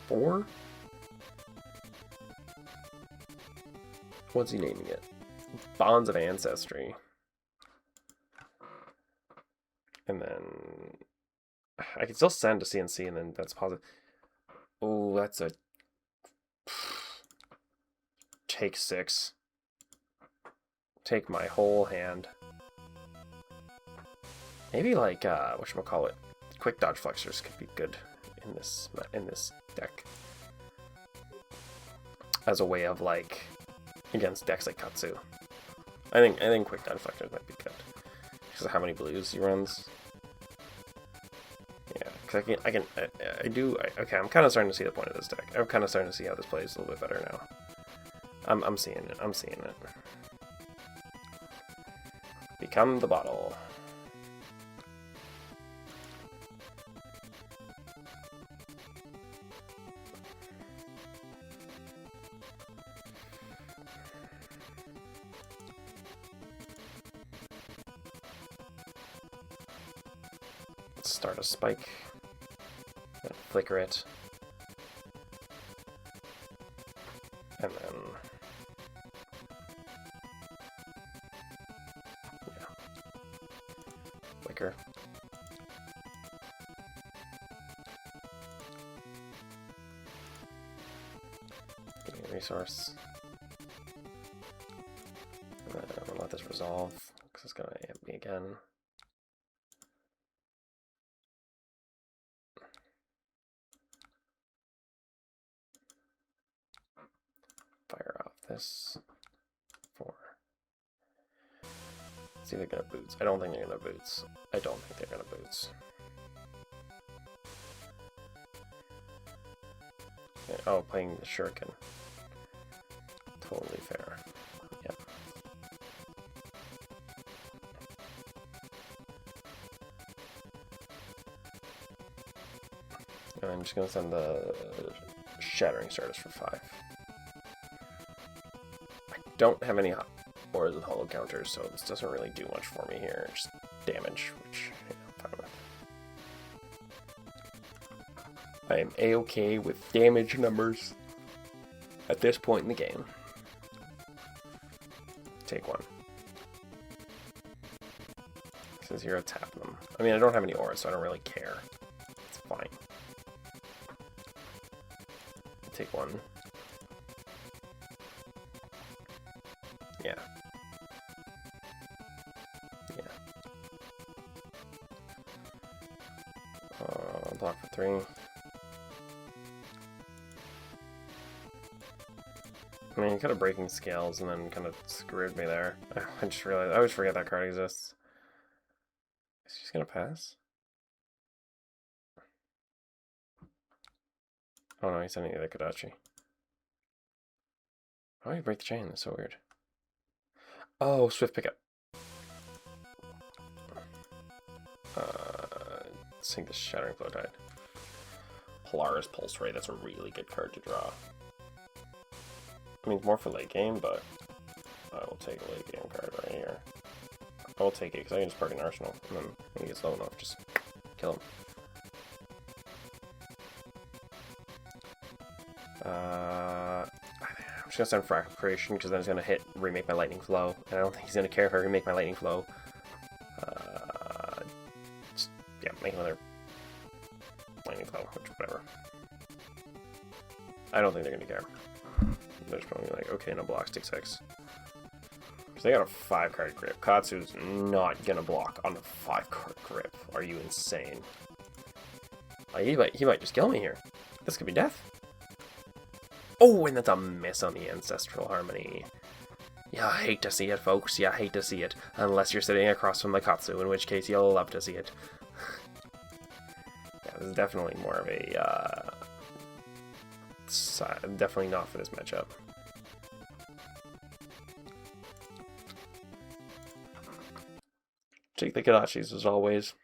Four? What's he naming it? Bonds of Ancestry. And then I can still send to CNC, and then that's positive. Oh, that's a take 6. Take my whole hand. Maybe like whatchamacallit, quick dodge flexors could be good in this deck as a way of like against decks like Katsu. I think quick dodge flexors might be good because of how many blues he runs. Yeah, because okay, I'm kind of starting to see the point of this deck. I'm kind of starting to see how this plays a little bit better now. I'm seeing it. I'm seeing it. Become the bottle. Start a spike, then flicker it, and then flicker. Give me a resource. And then I'm gonna let this resolve because it's gonna amp me again. Fire off this 4. Let's see if they're gonna boots. I don't think they're gonna boots. I don't think they're gonna boots. Okay. Oh, playing the shuriken. Totally fair. Yep. And I'm just gonna send the Shattering Stardust for 5. Don't have any auras with hollow counters, so this doesn't really do much for me here. Just damage, which I'm fine with. I am a-okay with damage numbers at this point in the game. Take 1. to 0 tap them. I mean, I don't have any auras, so I don't really care. It's fine. Take one. Yeah. Yeah. Block for 3. I mean, kind of breaking scales and then kind of screwed me there. I just realized, I always forget that card exists. Is she gonna pass? Oh no, he's sending the Kodachi. How do you break the chain? That's so weird. Oh, swift pickup. Sink the Shattering Flow Tide. Polaris Pulse Ray, that's a really good card to draw. I mean, more for late game, but I will take a late game card right here. I will take it because I can just park an Arsenal, and then when he gets low enough, just kill him. I'm just gonna send Fractal Creation because then it's gonna hit Remake My Lightning Flow, and I don't think he's gonna care if I remake my Lightning Flow. Just, yeah, make another Lightning Flow, which whatever. I don't think they're gonna care. They're just probably like, okay, no blocks, take 6. Because they got a 5-card grip. Katsu's not gonna block on a 5-card grip. Are you insane? Like, he might just kill me here. This could be death. Oh, and that's a miss on the Ancestral Harmony. Yeah, I hate to see it, folks. Yeah, I hate to see it. Unless you're sitting across from the Katsu, in which case you'll love to see it. Yeah, this is definitely more of a, definitely not for this matchup. Take the Kadachis as always.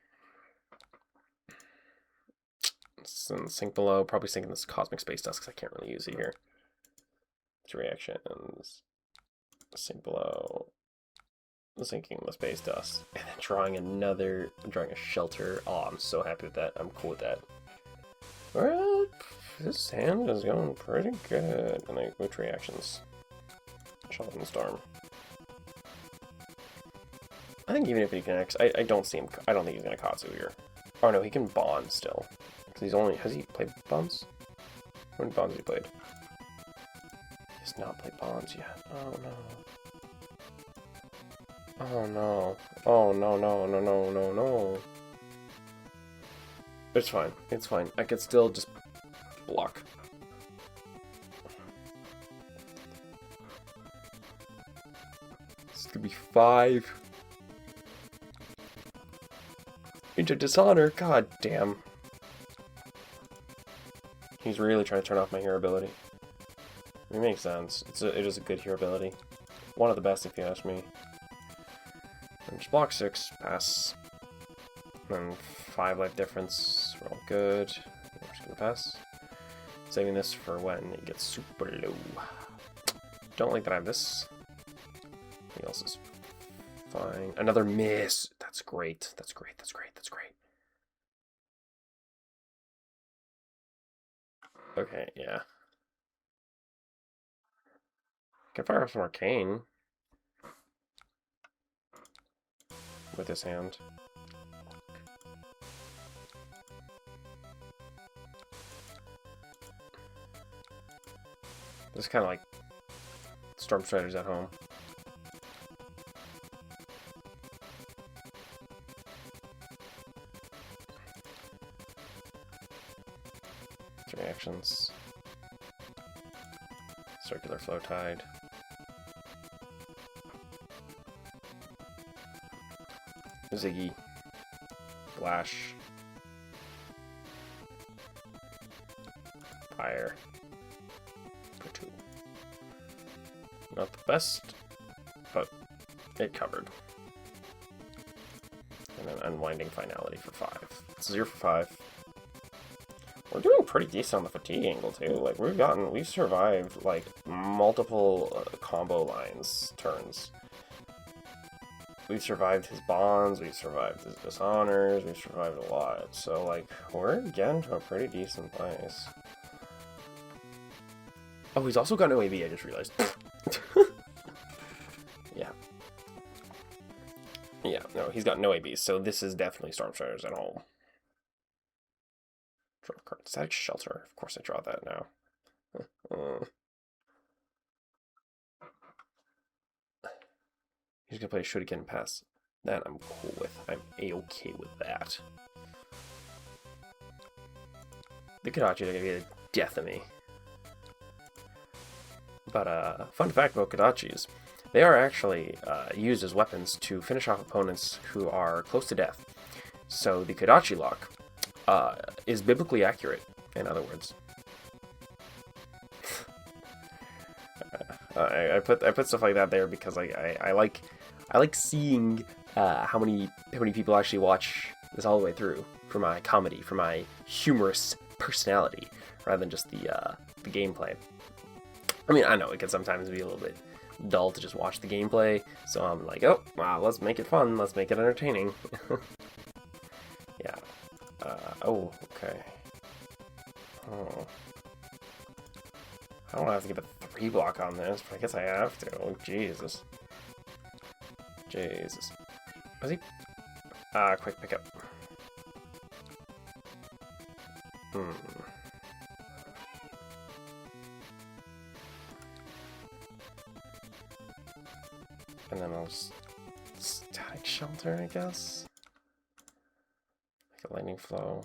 Sink below, probably sinking this Cosmic Space Dust because I can't really use it here. 2 reactions. Sink below. Sinking the Space Dust. And then drawing a Shelter. Oh, I'm so happy with that. I'm cool with that. Well, this hand is going pretty good. And then which reactions? Shelter and Storm. I think even if he connects, I don't see him. I don't think he's gonna Katsu here. Oh no, he can bond still. Because he's only. Has he played bonds? How many bonds has he played? He's not played bonds yet. Oh no. Oh no. Oh no, no, no, no, no, no. It's fine. It's fine. I could still just block. This could be 5. Into Dishonor. God damn. He's really trying to turn off my hero ability. It makes sense. It is a good hero ability. One of the best if you ask me. And just block 6, pass. And 5 life difference. We're all good. We're just gonna pass. Saving this for when it gets super low. Don't like that I have this. Anything else is fine. Another miss. That's great. That's great. That's great. That's great. Okay, yeah. Can fire off some Arcane with this hand. This is kind of like Storm Striders at home. Reactions. Circular Flow Tide. Zyggy. Flash. Fire. For 2. Not the best, but it covered. And then Unwinding Finality for 5. It's 0 for 5. We're doing pretty decent on the fatigue angle too. Like we've survived like multiple combo lines turns. We've survived his bonds, we've survived his dishonors, we've survived a lot. So like we're getting to a pretty decent place. Oh, he's also got no AV, I just realized. Yeah. Yeah, no, he's got no ABs, so this is definitely Storm Striders at home. Draw a card. Static Shelter. Of course I draw that now. He's gonna play Shuriken Pass. That I'm cool with. I'm A-okay with that. The Kodachi are gonna be the death of me. But fun fact about Kodachis, they are actually used as weapons to finish off opponents who are close to death. So the Kodachi lock is biblically accurate, in other words. I put stuff like that there because I like seeing how many people actually watch this all the way through for my comedy, for my humorous personality, rather than just the gameplay. I mean, I know it can sometimes be a little bit dull to just watch the gameplay, so I'm like, oh, wow, let's make it fun, let's make it entertaining. Yeah. Oh, okay. Oh. I don't have to get a 3 block on this, but I guess I have to. Oh, Jesus. Jesus. Was he? Quick pickup. And then I'll just Static Shelter, I guess. Like a Lightning Flow.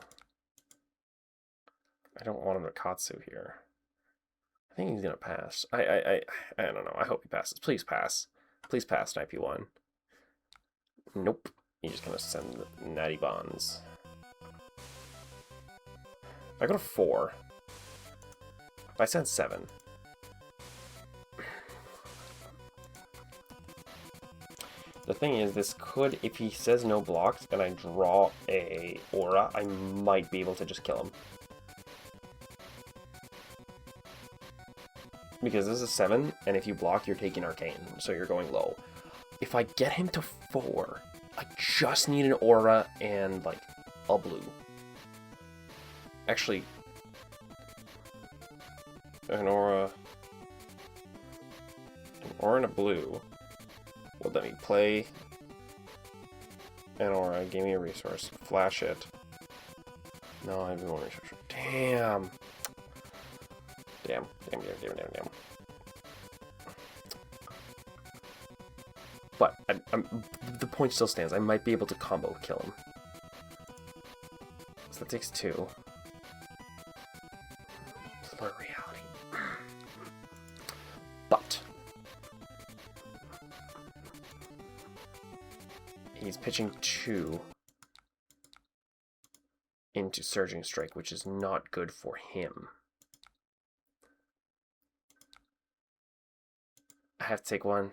I don't want him to Katsu here. I think he's gonna pass. I don't know. I hope he passes. Please pass. Please pass, IP1. Nope. He's just gonna send Natty Bonds. If I go to 4. If I send 7. The thing is, this could, if he says no blocks and I draw a aura, I might be able to just kill him. Because this is 7, and if you block, you're taking Arcane, so you're going low. If I get him to 4, I just need an aura and, like, a blue. Actually, an aura and a blue will let me play an aura, give me a resource, flash it. No, I have one resource. Damn. Damn. But the point still stands. I might be able to combo kill him. So that takes 2. Blur Reality. But he's pitching 2 into Surging Strike, which is not good for him. I have to take 1.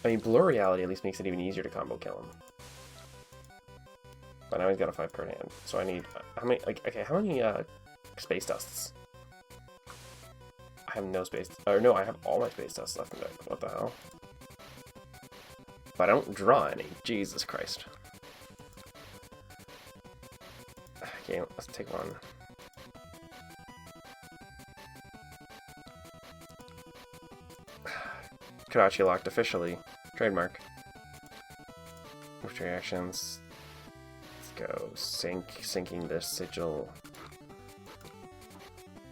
I mean, Blur Reality at least makes it even easier to combo kill him. But now he's got a 5-card hand, so I need how many? Like, okay, how many space dusts? I have no space. Or no, I have all my space dusts left in deck. What the hell? But I don't draw any. Jesus Christ. Okay, let's take 1. Kodachi locked officially. Trademark. With reactions. Let's go. Sinking the sigil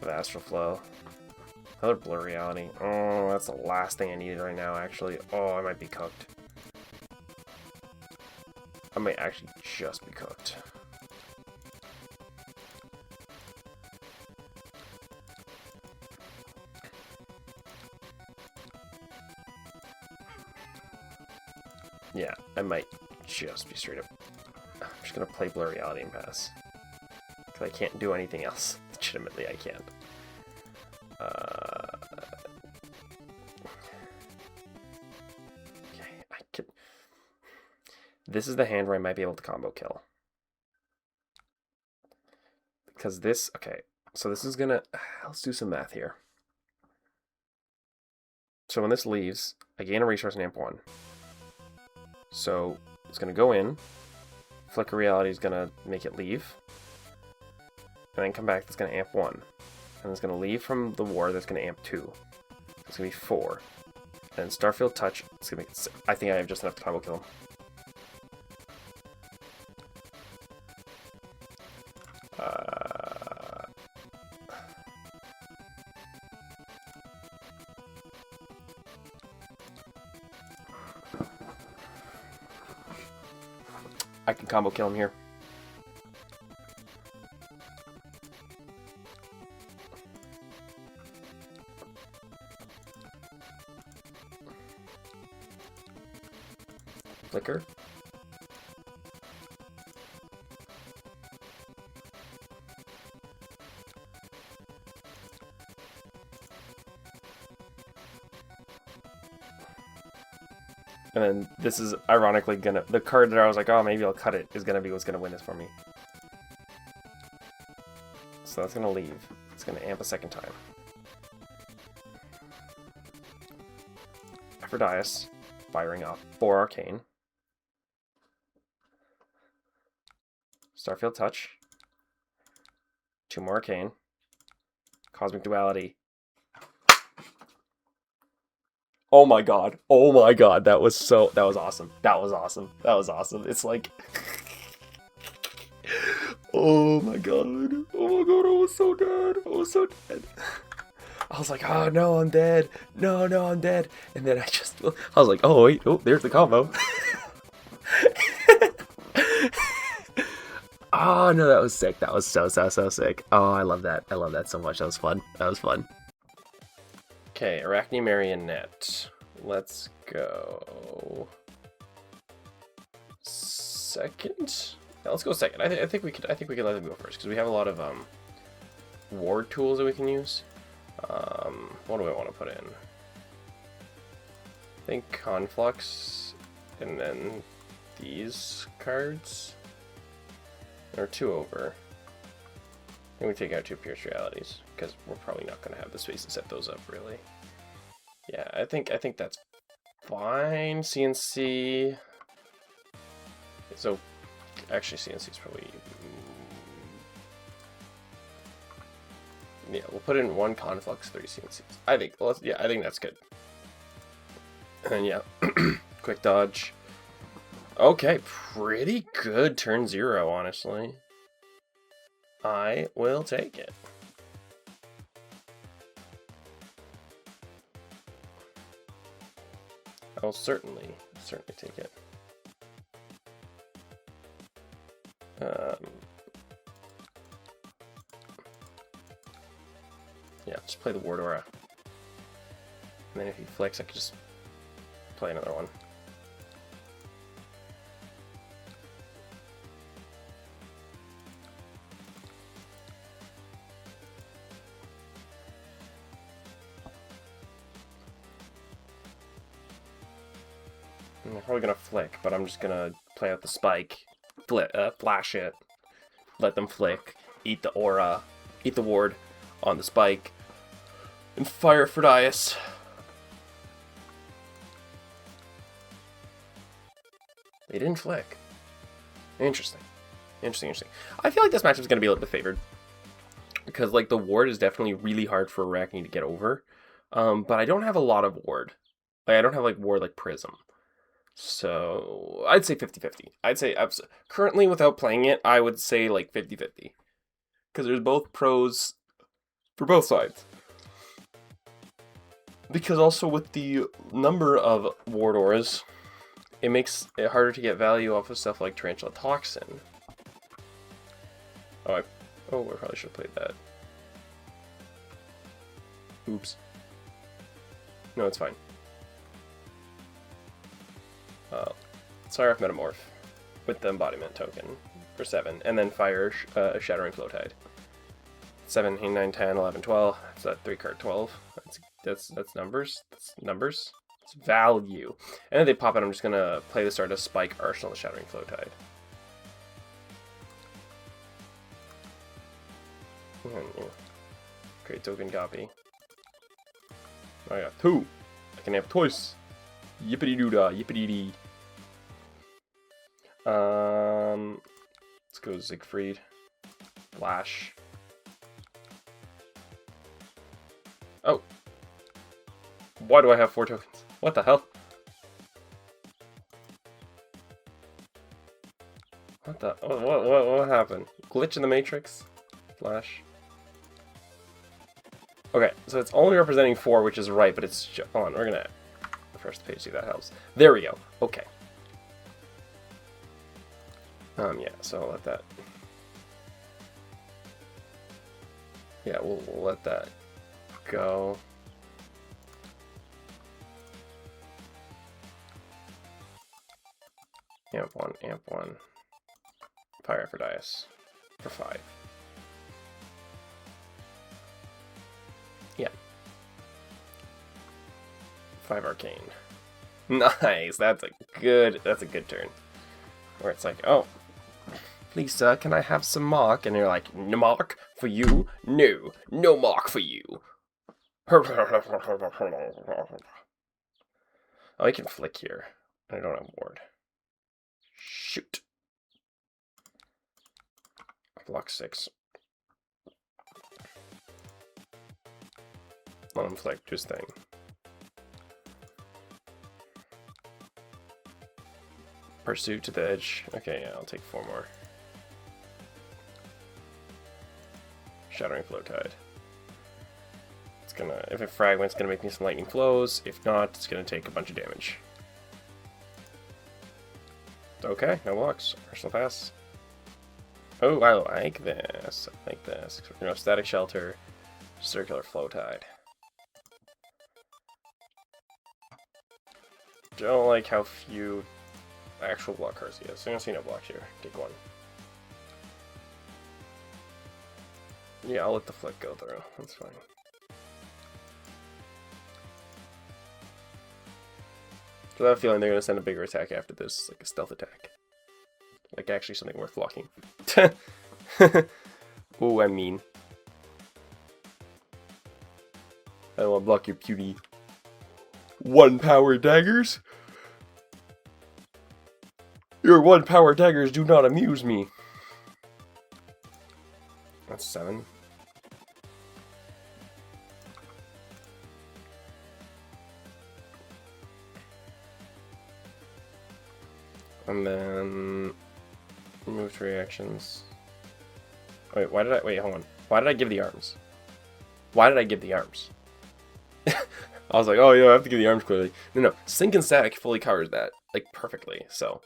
with Astral Flow. Another Blur Reality. Oh, that's the last thing I needed right now, actually. Oh, I might be cooked. I might actually just be cooked. Yeah, I might just be straight up. I'm just gonna play Blur Reality and pass. Because I can't do anything else. Legitimately, I can't. Okay, I could. This is the hand where I might be able to combo kill. Because this, okay, so this is gonna, let's do some math here. So when this leaves, I gain a resource in amp 1. So it's going to go in, Flicker Reality is going to make it leave, and then come back, that's going to amp 1. And it's going to leave from the war, that's going to amp 2. So it's going to be 4. And Starfield Touch. It's gonna make it sick. I think I have just enough to combo kill him. I can combo kill him here. Flicker. And then this is ironically gonna, the card that I was like, oh, maybe I'll cut it, is gonna be what's gonna win this for me. So that's gonna leave. It's gonna amp a second time. Aphrodite, firing off 4 Arcane. Starfield Touch. 2 more Arcane. Cosmic Duality. Oh my god. Oh my god. That was awesome. That was awesome. That was awesome. It's like... oh my god. Oh my god, I was so dead. I was so dead. I was like, oh no, I'm dead. No, I'm dead. And then I was like, oh wait, oh, there's the combo. Oh no, that was sick. That was so sick. Oh, I love that. I love that so much. That was fun. Okay, Arachne Marionette. Let's go. Second? Yeah, let's go second. I think we could let them go first because we have a lot of ward tools that we can use. What do I want to put in? I think Conflux, and then these cards. Or 2 over. And we take out 2 Pierce Realities, because we're probably not going to have the space to set those up, really. Yeah, I think that's fine. CNC. So, actually, CNC is probably... yeah, we'll put in 1 Conflux, 3 CNCs. I think that's good. And yeah, quick dodge. Okay, pretty good turn 0, honestly. I will take it. I'll certainly take it. Yeah, just play the Ward Aura. And then if he flicks, I could just play another one. I'm probably gonna flick, but I'm just gonna play out the spike, flash it, let them flick, eat the aura, eat the ward on the spike, and fire for Dias. They didn't flick. Interesting. I feel like this matchup is gonna be a little bit favored because like the ward is definitely really hard for Arachne to get over, but I don't have a lot of ward. Like I don't have like ward like Prism. So, I'd say 50-50. I'd say, currently without playing it, I would say like 50-50. Because there's both pros for both sides. Because also with the number of ward auras, it makes it harder to get value off of stuff like Tarantula Toxin. I probably should have played that. Oops. No, it's fine. Syrah Metamorph with the embodiment token for 7, and then fire Shattering Flowtide. 7, 8, 9, 10, 11, 12. That's that 3 card 12. That's numbers. That's numbers. It's value. And then they pop out. I'm just gonna play the Stardust Spike, Arsenal, the Shattering Flowtide. Great token copy. I got 2. I can have twice. Yippity doo dah, yippity dee. Let's go Siegfried. Flash. Oh. Why do I have 4 tokens? What the hell? What the? What happened? Glitch in the Matrix? Flash. Okay, so it's only representing 4, which is right, but it's... Hold on, we're gonna refresh the page, see if that helps. There we go. Okay. Yeah, so I'll let that... Yeah, we'll let that go. Amp 1, Amp 1. Fire for Dice. For 5. Yeah. 5 Arcane. Nice! That's a good turn. Where it's like, oh, please sir, can I have some mark? And you're like, no mark for you? No, no mark for you. Oh, I can flick here. I don't have ward. Shoot. Block 6. Let him flick, do his thing. Pursuit to the edge. Okay, yeah, I'll take 4 more. Shattering Flow Tide. It's gonna, if it fragments, it's gonna make me some lightning flows. If not, it's gonna take a bunch of damage. Okay, no blocks. Arsenal Pass. Oh, I like this. I like this. You know, Static Shelter, Circular Flow Tide. Don't like how few actual block cards he has. So I'm gonna see no blocks here. Take 1. Yeah, I'll let the flick go through. That's fine. So I have a feeling they're gonna send a bigger attack after this, like a stealth attack. Like actually something worth blocking. Oh, I mean. I don't want to block your cutie. 1 power daggers? Your 1 power daggers do not amuse me. That's 7. And then move to reactions. Wait, why did I wait, hold on. Why did I give the arms? Why did I give the arms? I was like, oh yeah, I have to give the arms clearly. No, Sync and Static fully covers that, like, perfectly, so.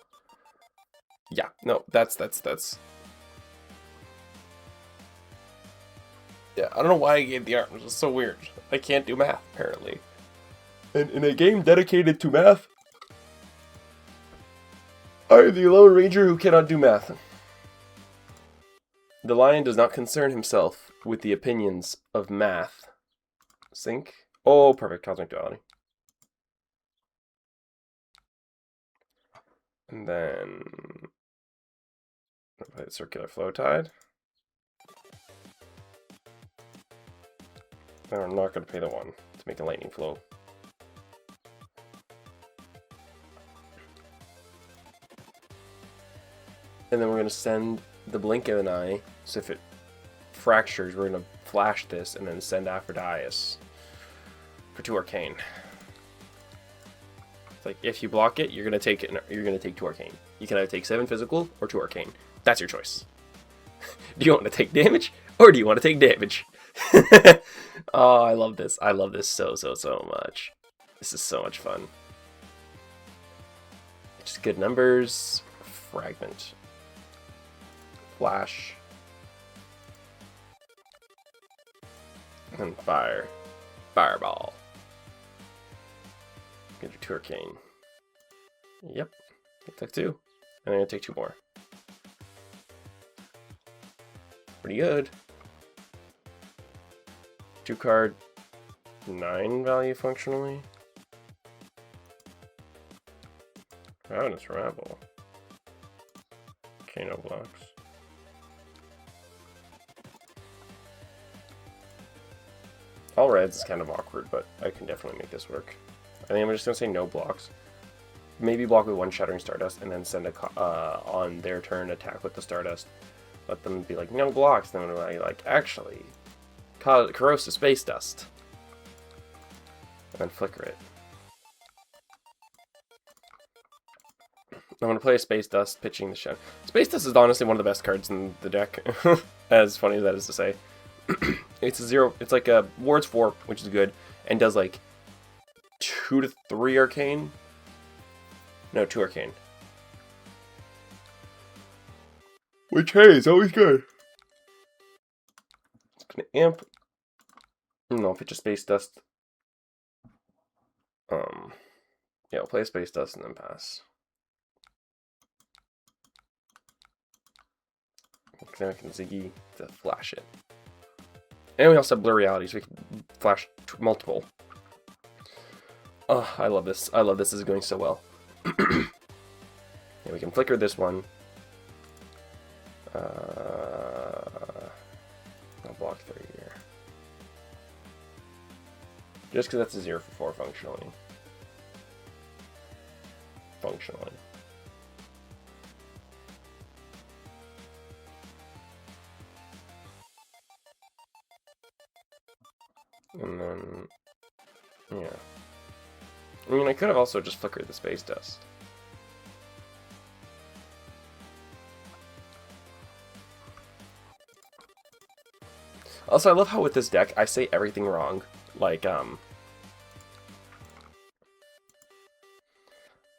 Yeah, no, that's. Yeah, I don't know why I gave the arms, it's so weird. I can't do math, apparently. And in a game dedicated to math, I am the Lone Ranger who cannot do math. The lion does not concern himself with the opinions of math. Sync. Oh, perfect. Cosmic Duality. And then I'll play the Circular Flow Tide. And I'm not going to pay the 1 to make a lightning flow. And then we're going to send the blink of an eye. So if it fractures, we're going to flash this and then send Aphrodite for 2 arcane. It's like if you block it, you're going to take 2 arcane. You can either take 7 physical or 2 arcane. That's your choice. Do you want to take damage or do you want to take damage? Oh, I love this. I love this so much. This is so much fun. Just good numbers. Fragment. Flash. And fire. Fireball. Get your 2 arcane. Yep. I took 2. And I'm gonna take 2 more. Pretty good. 2 card, 9 value functionally. Ravenous Rabble. Okay, no blocks. All reds is kind of awkward, but I can definitely make this work. I think I'm just gonna say no blocks. Maybe block with 1 Shattering Stardust, and then send on their turn attack with the Stardust. Let them be like no blocks. Then I'm like actually. Corrosive Space Dust. And then flicker it. I'm gonna play a Space Dust, pitching the Shen. Space Dust is honestly one of the best cards in the deck, as funny as that is to say. It's a 0, it's like a wards 4, which is good, and does like 2 to 3 arcane. No, 2 arcane. Which, hey, is always good. It's gonna amp. No, pitch a Space Dust. Yeah, I'll play a Space Dust and then pass. Then I can Zyggy to flash it. And we also have Blur Reality, so we can flash multiple. Oh, I love this. I love this. This is going so well. Yeah, we can flicker this one. I'll block 3 here. Just because that's a 0 for 4 functionally. And then, yeah. I mean, I could have also just flickered the Space Dust. Also, I love how with this deck, I say everything wrong. Like,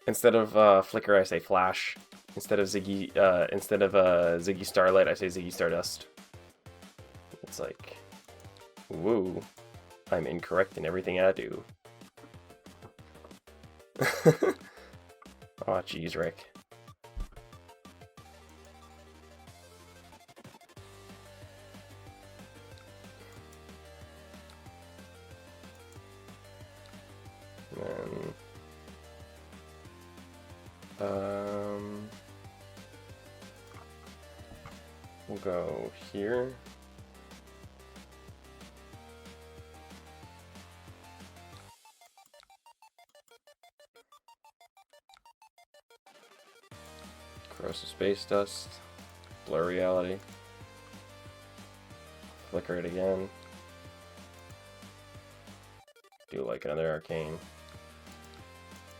instead of flicker, I say flash. Instead of Zyggy Starlight, I say Zyggy Stardust. It's like, woo, I'm incorrect in everything I do. Aw, jeez, Rick. And then, we'll go here. Corrosive Space Dust, Blur Reality, flicker it again, do like another arcane,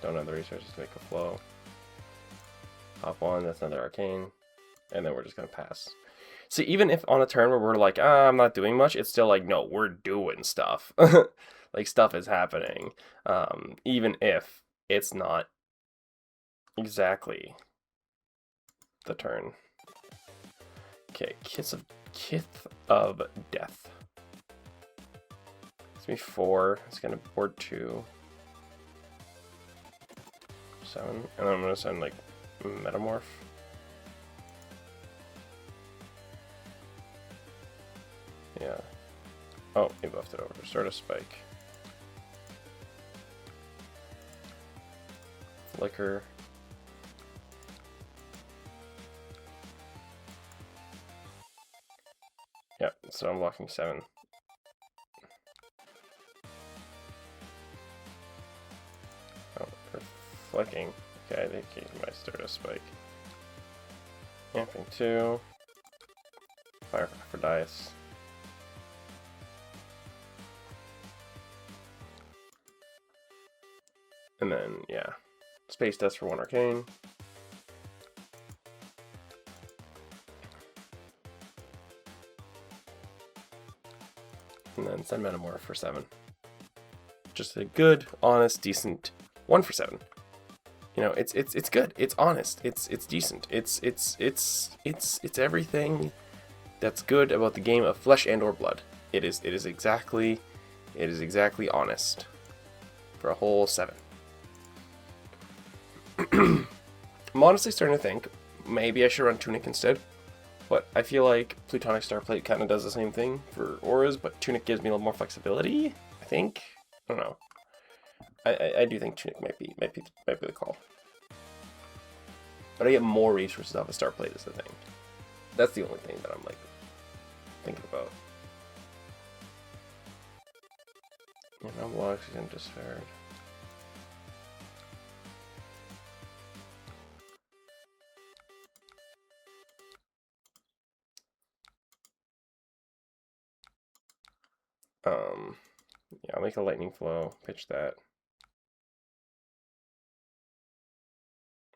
don't have the resources to make a flow, hop on, that's another arcane, and then we're just gonna pass. See, even if on a turn where we're like, I'm not doing much, it's still like, no, we're doing stuff. Like, stuff is happening, even if it's not exactly the turn. Okay, Kith of Death. It's gonna be 4. It's gonna board 2. 7. And then I'm gonna send like Metamorph. Yeah. Oh, he buffed it over. Start a Spike. Flicker. Yep, so I'm blocking 7. Oh, they're flicking. Okay, they gave my start a Spike. Amping 2. Fire for dice. And then, yeah. Space Dust for 1 arcane. And then send Metamorph for 7. Just a good, honest, decent 1 for 7. You know, it's good. It's honest. It's decent. It's everything that's good about the game of Flesh and or Blood. It is exactly honest for a whole 7. I'm honestly starting to think maybe I should run Tunic instead. But I feel like Plutonic Starplate kind of does the same thing for auras, but Tunic gives me a little more flexibility, I think. I don't know. I do think Tunic might be the call. But I get more resources off of Starplate is the thing. That's the only thing that I'm like thinking about. You know, well, oxygen disfaired. Yeah, I'll make a lightning flow, pitch that.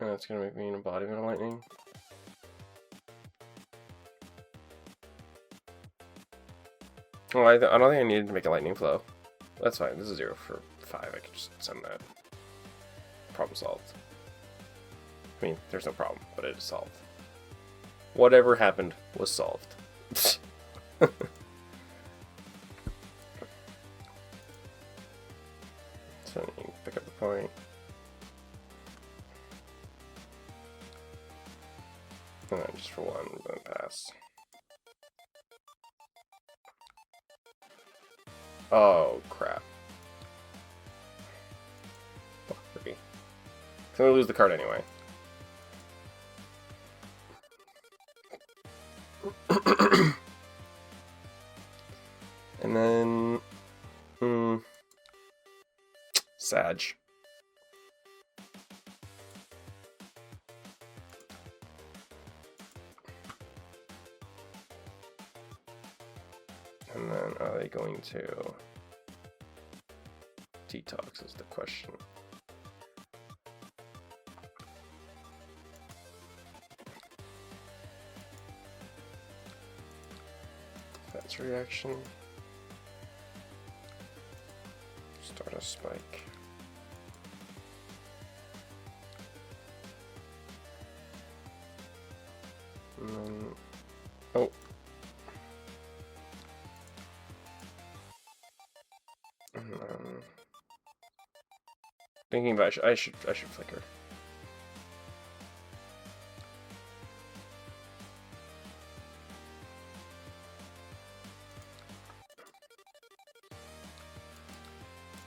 And that's gonna make me an embodiment of lightning. Oh, I don't think I needed to make a lightning flow. That's fine. This is 0 for 5. I can just send that. Problem solved. I mean, there's no problem, but it is solved. Whatever happened was solved. So you can pick up the point. And then just for 1, then pass. Oh, crap. Fuck, I'm gonna lose the card anyway. And then... Sag. And then are they going to detox is the question. That's reaction. Start a spike. And then, oh. And then, thinking about I should flicker.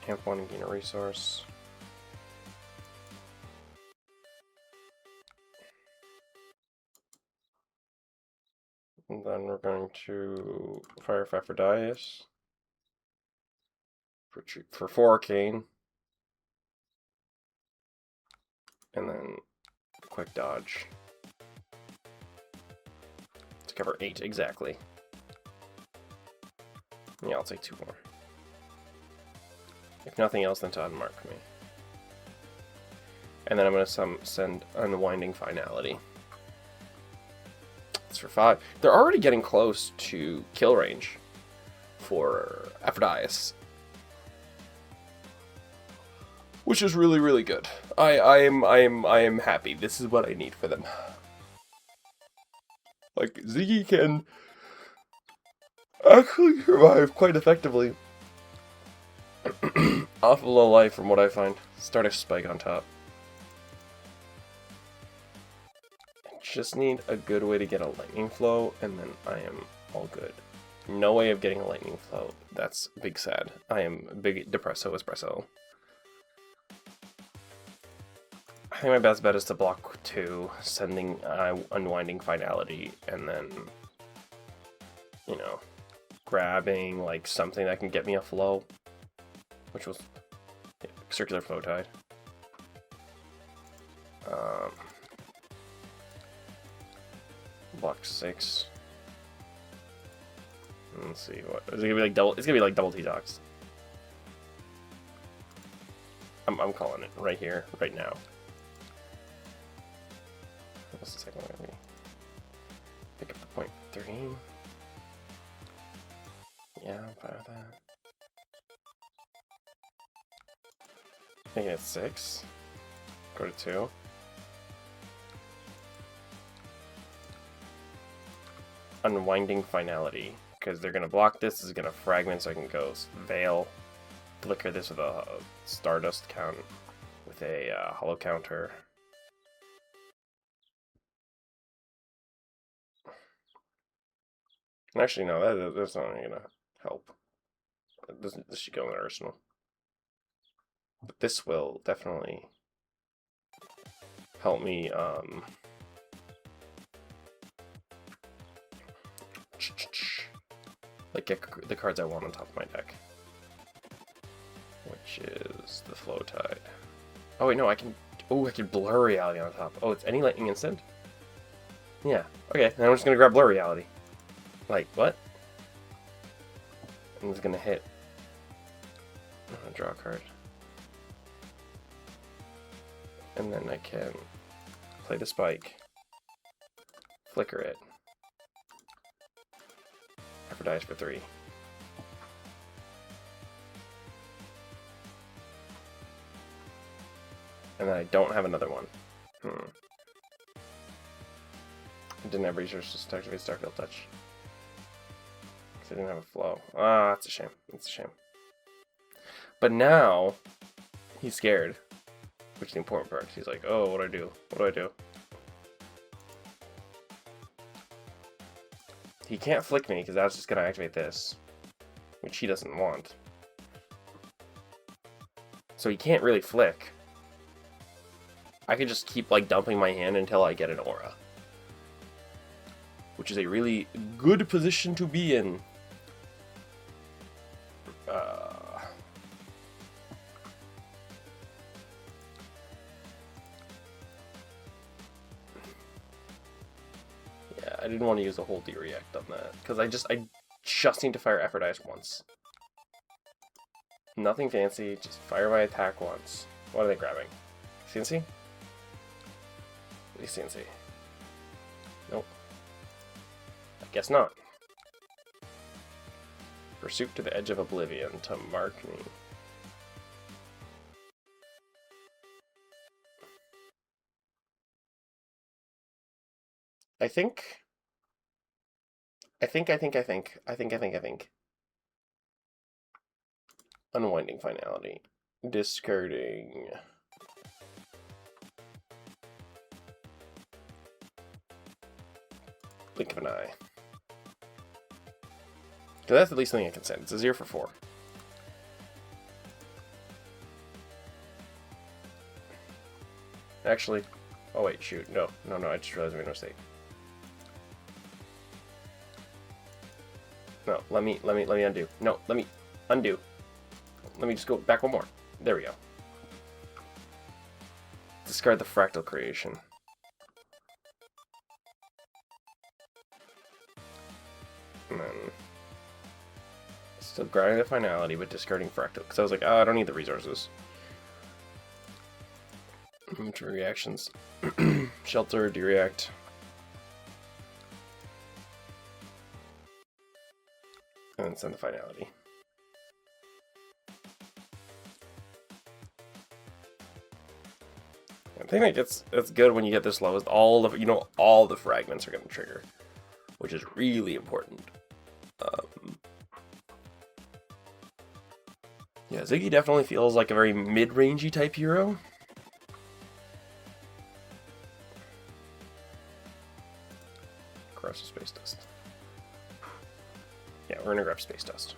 Camp 1 and gain a resource. And then we're going to fire Pfefferdais for 4 arcane. And then quick dodge to cover 8 exactly. Yeah, I'll take 2 more. If nothing else, then to unmark me. And then I'm going to send Unwinding Finality. That's for 5. They're already getting close to kill range for Pfefferdais, which is really, really good. I am happy. This is what I need for them. Like, Ziggy can actually survive quite effectively off of low life from what I find. Start a spike on top. I just need a good way to get a lightning flow, and then I am all good. No way of getting a lightning flow. That's big sad. I am big depresso espresso. I think my best bet is to block 2, sending Unwinding Finality, and then, you know, grabbing like something that can get me a flow, which was Circular Flow Tide. Block 6. Let's see what is it gonna be like double. It's gonna be like double detox. I'm calling it right here, right now. What's the second one gonna be? Pick up the point 13. Yeah, I'm fine with that. Making it 6. Go to 2. Unwinding Finality. Because they're going to block this. This is going to fragment, so I can go Veil. Flicker this with a Stardust count. With a Hollow counter. Actually, no, that's not going to help. This should go in the arsenal. But this will definitely help me, like get the cards I want on top of my deck. Which is the Flow Tide. Oh wait, no, I can Blur Reality on top. Oh, it's any lightning instant? Yeah, okay, then I'm just gonna grab Blur Reality. Like, what? I'm just gonna hit. Draw a card. And then I can Play the spike. Flicker it. Aphrodite for 3. And then I don't have another one. I didn't have resources to activate Starfield Touch. Because I didn't have a flow. Ah, that's a shame. That's a shame. But now, he's scared. Which is the important part. He's like, oh, what do I do? What do I do? He can't flick me, because that's just going to activate this. Which he doesn't want. So he can't really flick. I could just keep, like, dumping my hand until I get an aura. Which is a really good position to be in. Yeah, I didn't want to use a whole D-React on that. Because I just need to fire Aphrodite once. Nothing fancy, just fire my attack once. What are they grabbing? CNC? CNC. Nope. I guess not. Pursuit to the edge of oblivion to mark me. I think. Unwinding finality. Discarding. Blink of an eye. So that's the least thing I can send. It's a 0 for 4. Actually, oh wait, shoot, no, I just realized I made no mistake. No, let me undo. No, let me undo. Let me just go back one more. There we go. Discard the fractal creation. And then still grinding the finality, but discarding fractal. Because I was like, oh, I don't need the resources. Inventory reactions. Shelter, D-React. And then send the finality. I think it's good when you get this low. Is all the fragments are going to trigger, which is really important. Yeah, Zyggy definitely feels like a very mid-rangey type hero. Corrosive Space Dust. Yeah, we're gonna grab Space Dust.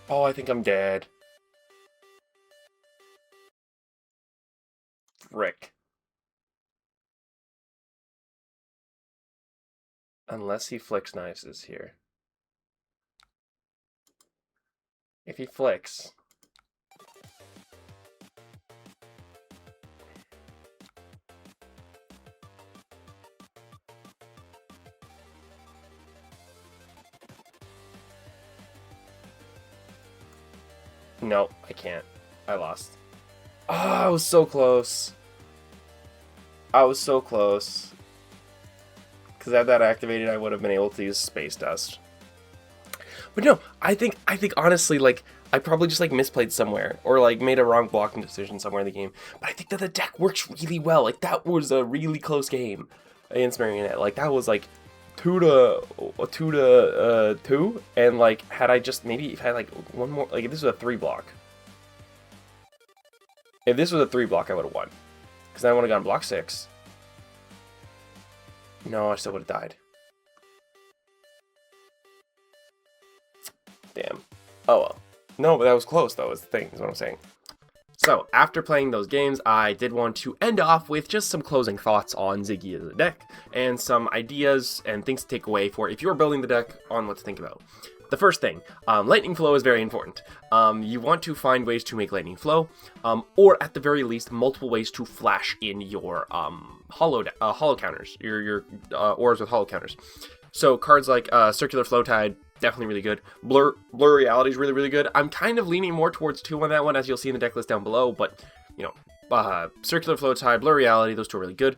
Oh, I think I'm dead. Frick. Unless he flicks knives here. If he flicks... No, I can't. I lost. Oh, I was so close. I was so close. Because had that activated, I would have been able to use Space Dust. But no, I think honestly, like, I probably just, like, misplayed somewhere. Or, like, made a wrong blocking decision somewhere in the game. But I think that the deck works really well. Like, that was a really close game against Marionette. Like, that was, like, 2 to 2. And, like, had I just maybe had, like, one more... Like, if this was a 3 block. If this was a 3 block, I would have won. Because then I would have gone block 6. No, I still would have died. Damn. Oh well. No, but that was close, though, is the thing, is what I'm saying. So, after playing those games, I did want to end off with just some closing thoughts on Ziggy as a deck, and some ideas and things to take away for if you're building the deck on what to think about. The first thing, lightning flow is very important. You want to find ways to make lightning flow, or at the very least, multiple ways to flash in your hollow counters, your auras with hollow counters. So cards like Circular Flow Tide, definitely really good. Blur Reality is really, really good. I'm kind of leaning more towards 2 on that one, as you'll see in the deck list down below, but, you know, Circular Flow Tide, Blur Reality, those two are really good.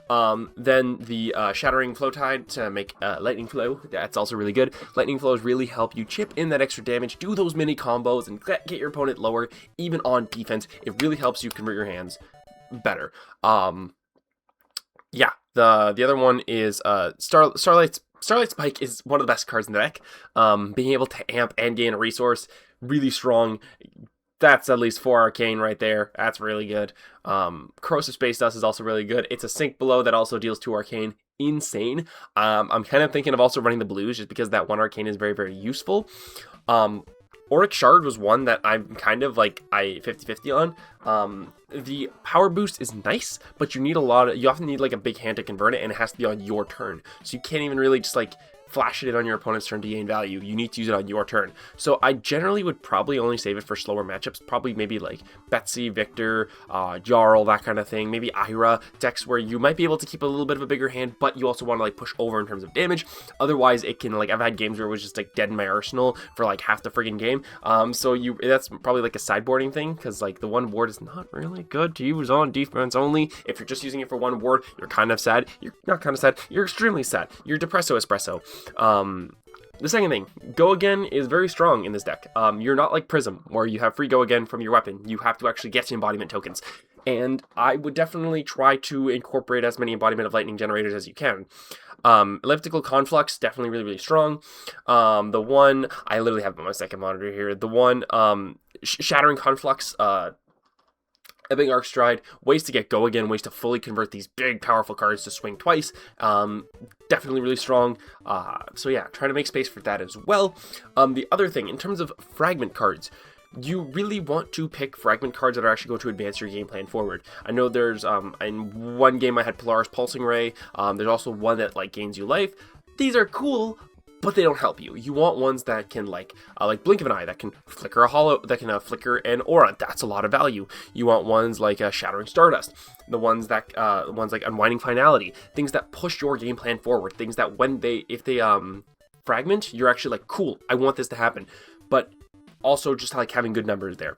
Then the Shattering Flow Tide to make Lightning Flow, that's also really good. Lightning Flows really help you chip in that extra damage, do those mini combos, and get your opponent lower, even on defense. It really helps you convert your hands better. Yeah, the other one is Starlight Spike is one of the best cards in the deck. Being able to amp and gain a resource, really strong. That's at least 4 arcane right there. That's really good. Corrosive Space Dust is also really good. It's a sync below that also deals 2 arcane. Insane. I'm kind of thinking of also running the blues just because that 1 arcane is very, very useful. Auric Shard was one that I'm kind of like 50-50 on. The power boost is nice, but you often need like a big hand to convert it, and it has to be on your turn. So you can't even really just like flash it on your opponent's turn to gain value. You need to use it on your turn. So I generally would probably only save it for slower matchups, probably maybe like Betsy, Victor, Jarl, that kind of thing. Maybe Ira, decks where you might be able to keep a little bit of a bigger hand, but you also want to like push over in terms of damage. Otherwise, it can like, I've had games where it was just like dead in my arsenal for like half the friggin' game. So that's probably like a sideboarding thing, because like the 1 ward is not really good to use on defense only. If you're just using it for 1 ward, you're kind of sad. You're not kind of sad. You're extremely sad. You're depresso espresso. The second thing, Go Again is very strong in this deck. You're not like Prism, where you have free Go Again from your weapon. You have to actually get embodiment tokens. And I would definitely try to incorporate as many embodiment of lightning generators as you can. Elliptical Conflux, definitely really, really strong. The one, I literally have it on my second monitor here. The one, Shattering Conflux, Ebbing Arcstride, ways to get Go Again, ways to fully convert these big, powerful cards to swing twice. Definitely really strong. So yeah, try to make space for that as well. The other thing, in terms of fragment cards, you really want to pick fragment cards that are actually going to advance your game plan forward. I know there's, in one game I had Polaris Pulsing Ray. There's also one that like gains you life. These are cool, but they don't help you. You want ones that can like Blink of an Eye, that can flicker a hollow, that can flicker an aura. That's a lot of value. You want ones like Shattering Stardust, the ones like Unwinding Finality, things that push your game plan forward. Things that if they fragment, you're actually like, cool, I want this to happen. But also just like having good numbers there.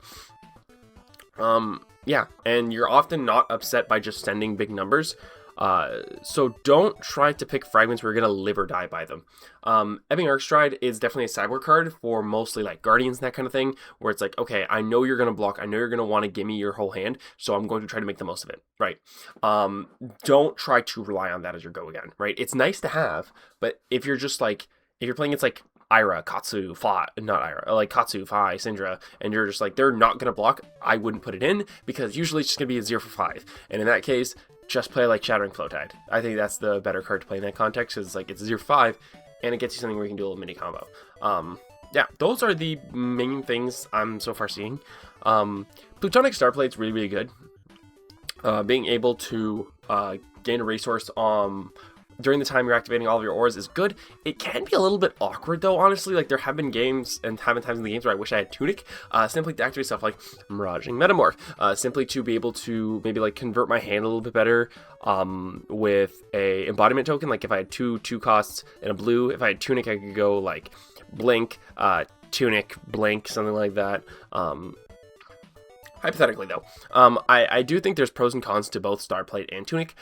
Yeah, and you're often not upset by just sending big numbers. So don't try to pick fragments where you're going to live or die by them. Ebbing Arcstride is definitely a sideboard card for mostly like Guardians and that kind of thing, where it's like, okay, I know you're going to block, I know you're going to want to give me your whole hand, so I'm going to try to make the most of it, right? Don't try to rely on that as your go again, right? It's nice to have, but if you're just like, if you're playing it's like Ira, Katsu, Katsu, Syndra, and you're just like, they're not going to block, I wouldn't put it in, because usually it's just going to be a 0 for 5. And in that case, just play like Shattering Flow Tide. I think that's the better card to play in that context, because it's like, it's a 0 for 5, and it gets you something where you can do a little mini combo. Yeah, those are the main things I'm so far seeing. Plutonic Starplate's really, really good. Being able to gain a resource during the time you're activating all of your auras is good. It can be a little bit awkward though, honestly. Like, there have been games and have been times in the games where I wish I had Tunic, simply to activate stuff like Miraging Metamorph, simply to be able to maybe like convert my hand a little bit better with a embodiment token. Like if I had two costs and a blue, if I had Tunic, I could go like Blink, Tunic, Blink, something like that. Hypothetically though, I do think there's pros and cons to both Starplate and Tunic.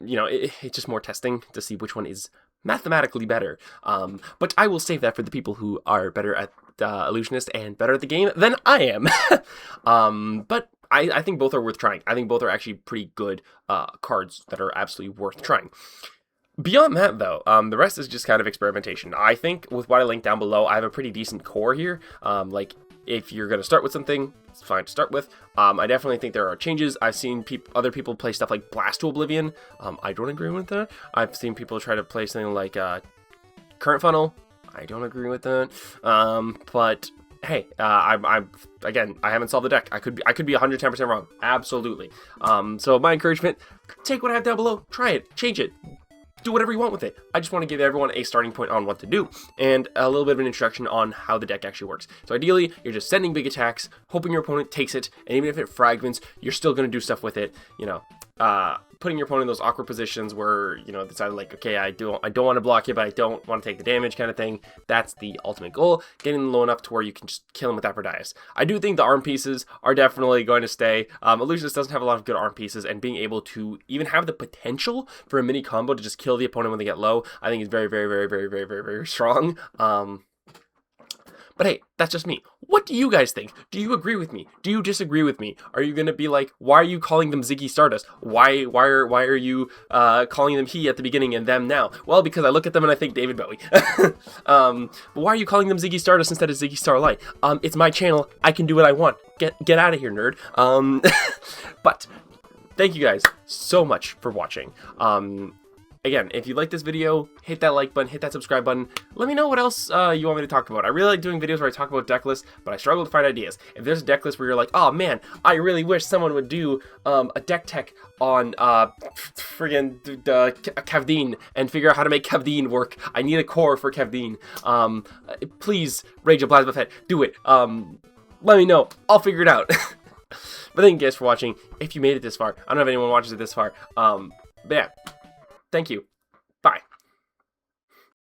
You know, it's just more testing to see which one is mathematically better. But I will save that for the people who are better at Illusionist and better at the game than I am. But I think both are worth trying. I think both are actually pretty good cards that are absolutely worth trying. Beyond that, though, the rest is just kind of experimentation. I think with what I linked down below, I have a pretty decent core here. Like, if you're going to start with something, it's fine to start with. I definitely think there are changes. I've seen other people play stuff like Blast to Oblivion. I don't agree with that. I've seen people try to play something like Current Funnel. I don't agree with that. But hey, I'm again, I haven't solved the deck. I could be 110% wrong. Absolutely. So my encouragement, take what I have down below, try it, change it, do whatever you want with it. I just want to give everyone a starting point on what to do and a little bit of an introduction on how the deck actually works. So ideally, you're just sending big attacks, hoping your opponent takes it, and even if it fragments, you're still going to do stuff with it, you know. Putting your opponent in those awkward positions where, you know, decide like, okay, I don't want to block you, but I don't want to take the damage kind of thing. That's the ultimate goal, getting them low enough to where you can just kill them with Aphrodite. I do think the arm pieces are definitely going to stay. Illusionist doesn't have a lot of good arm pieces, and being able to even have the potential for a mini combo to just kill the opponent when they get low, I think is very, very, very, very, very, very, very strong. But hey, that's just me. What do you guys think? Do you agree with me? Do you disagree with me? Are you gonna be like, why are you calling them Ziggy Stardust? Why are you calling them he at the beginning and them now? Well, because I look at them and I think David Bowie. But why are you calling them Ziggy Stardust instead of Ziggy Starlight? It's my channel. I can do what I want. Get out of here, nerd. But thank you guys so much for watching. Again, if you like this video, hit that like button, hit that subscribe button. Let me know what else you want me to talk about. I really like doing videos where I talk about Decklist, but I struggle to find ideas. If there's a Decklist where you're like, oh man, I really wish someone would do a deck tech on friggin' Kavdeen and figure out how to make Kavdeen work. I need a core for Kavdeen. Please, Rage of Plasma Fett, do it. Let me know. I'll figure it out. But thank you guys for watching. If you made it this far, I don't know if anyone watches it this far. But yeah. Thank you.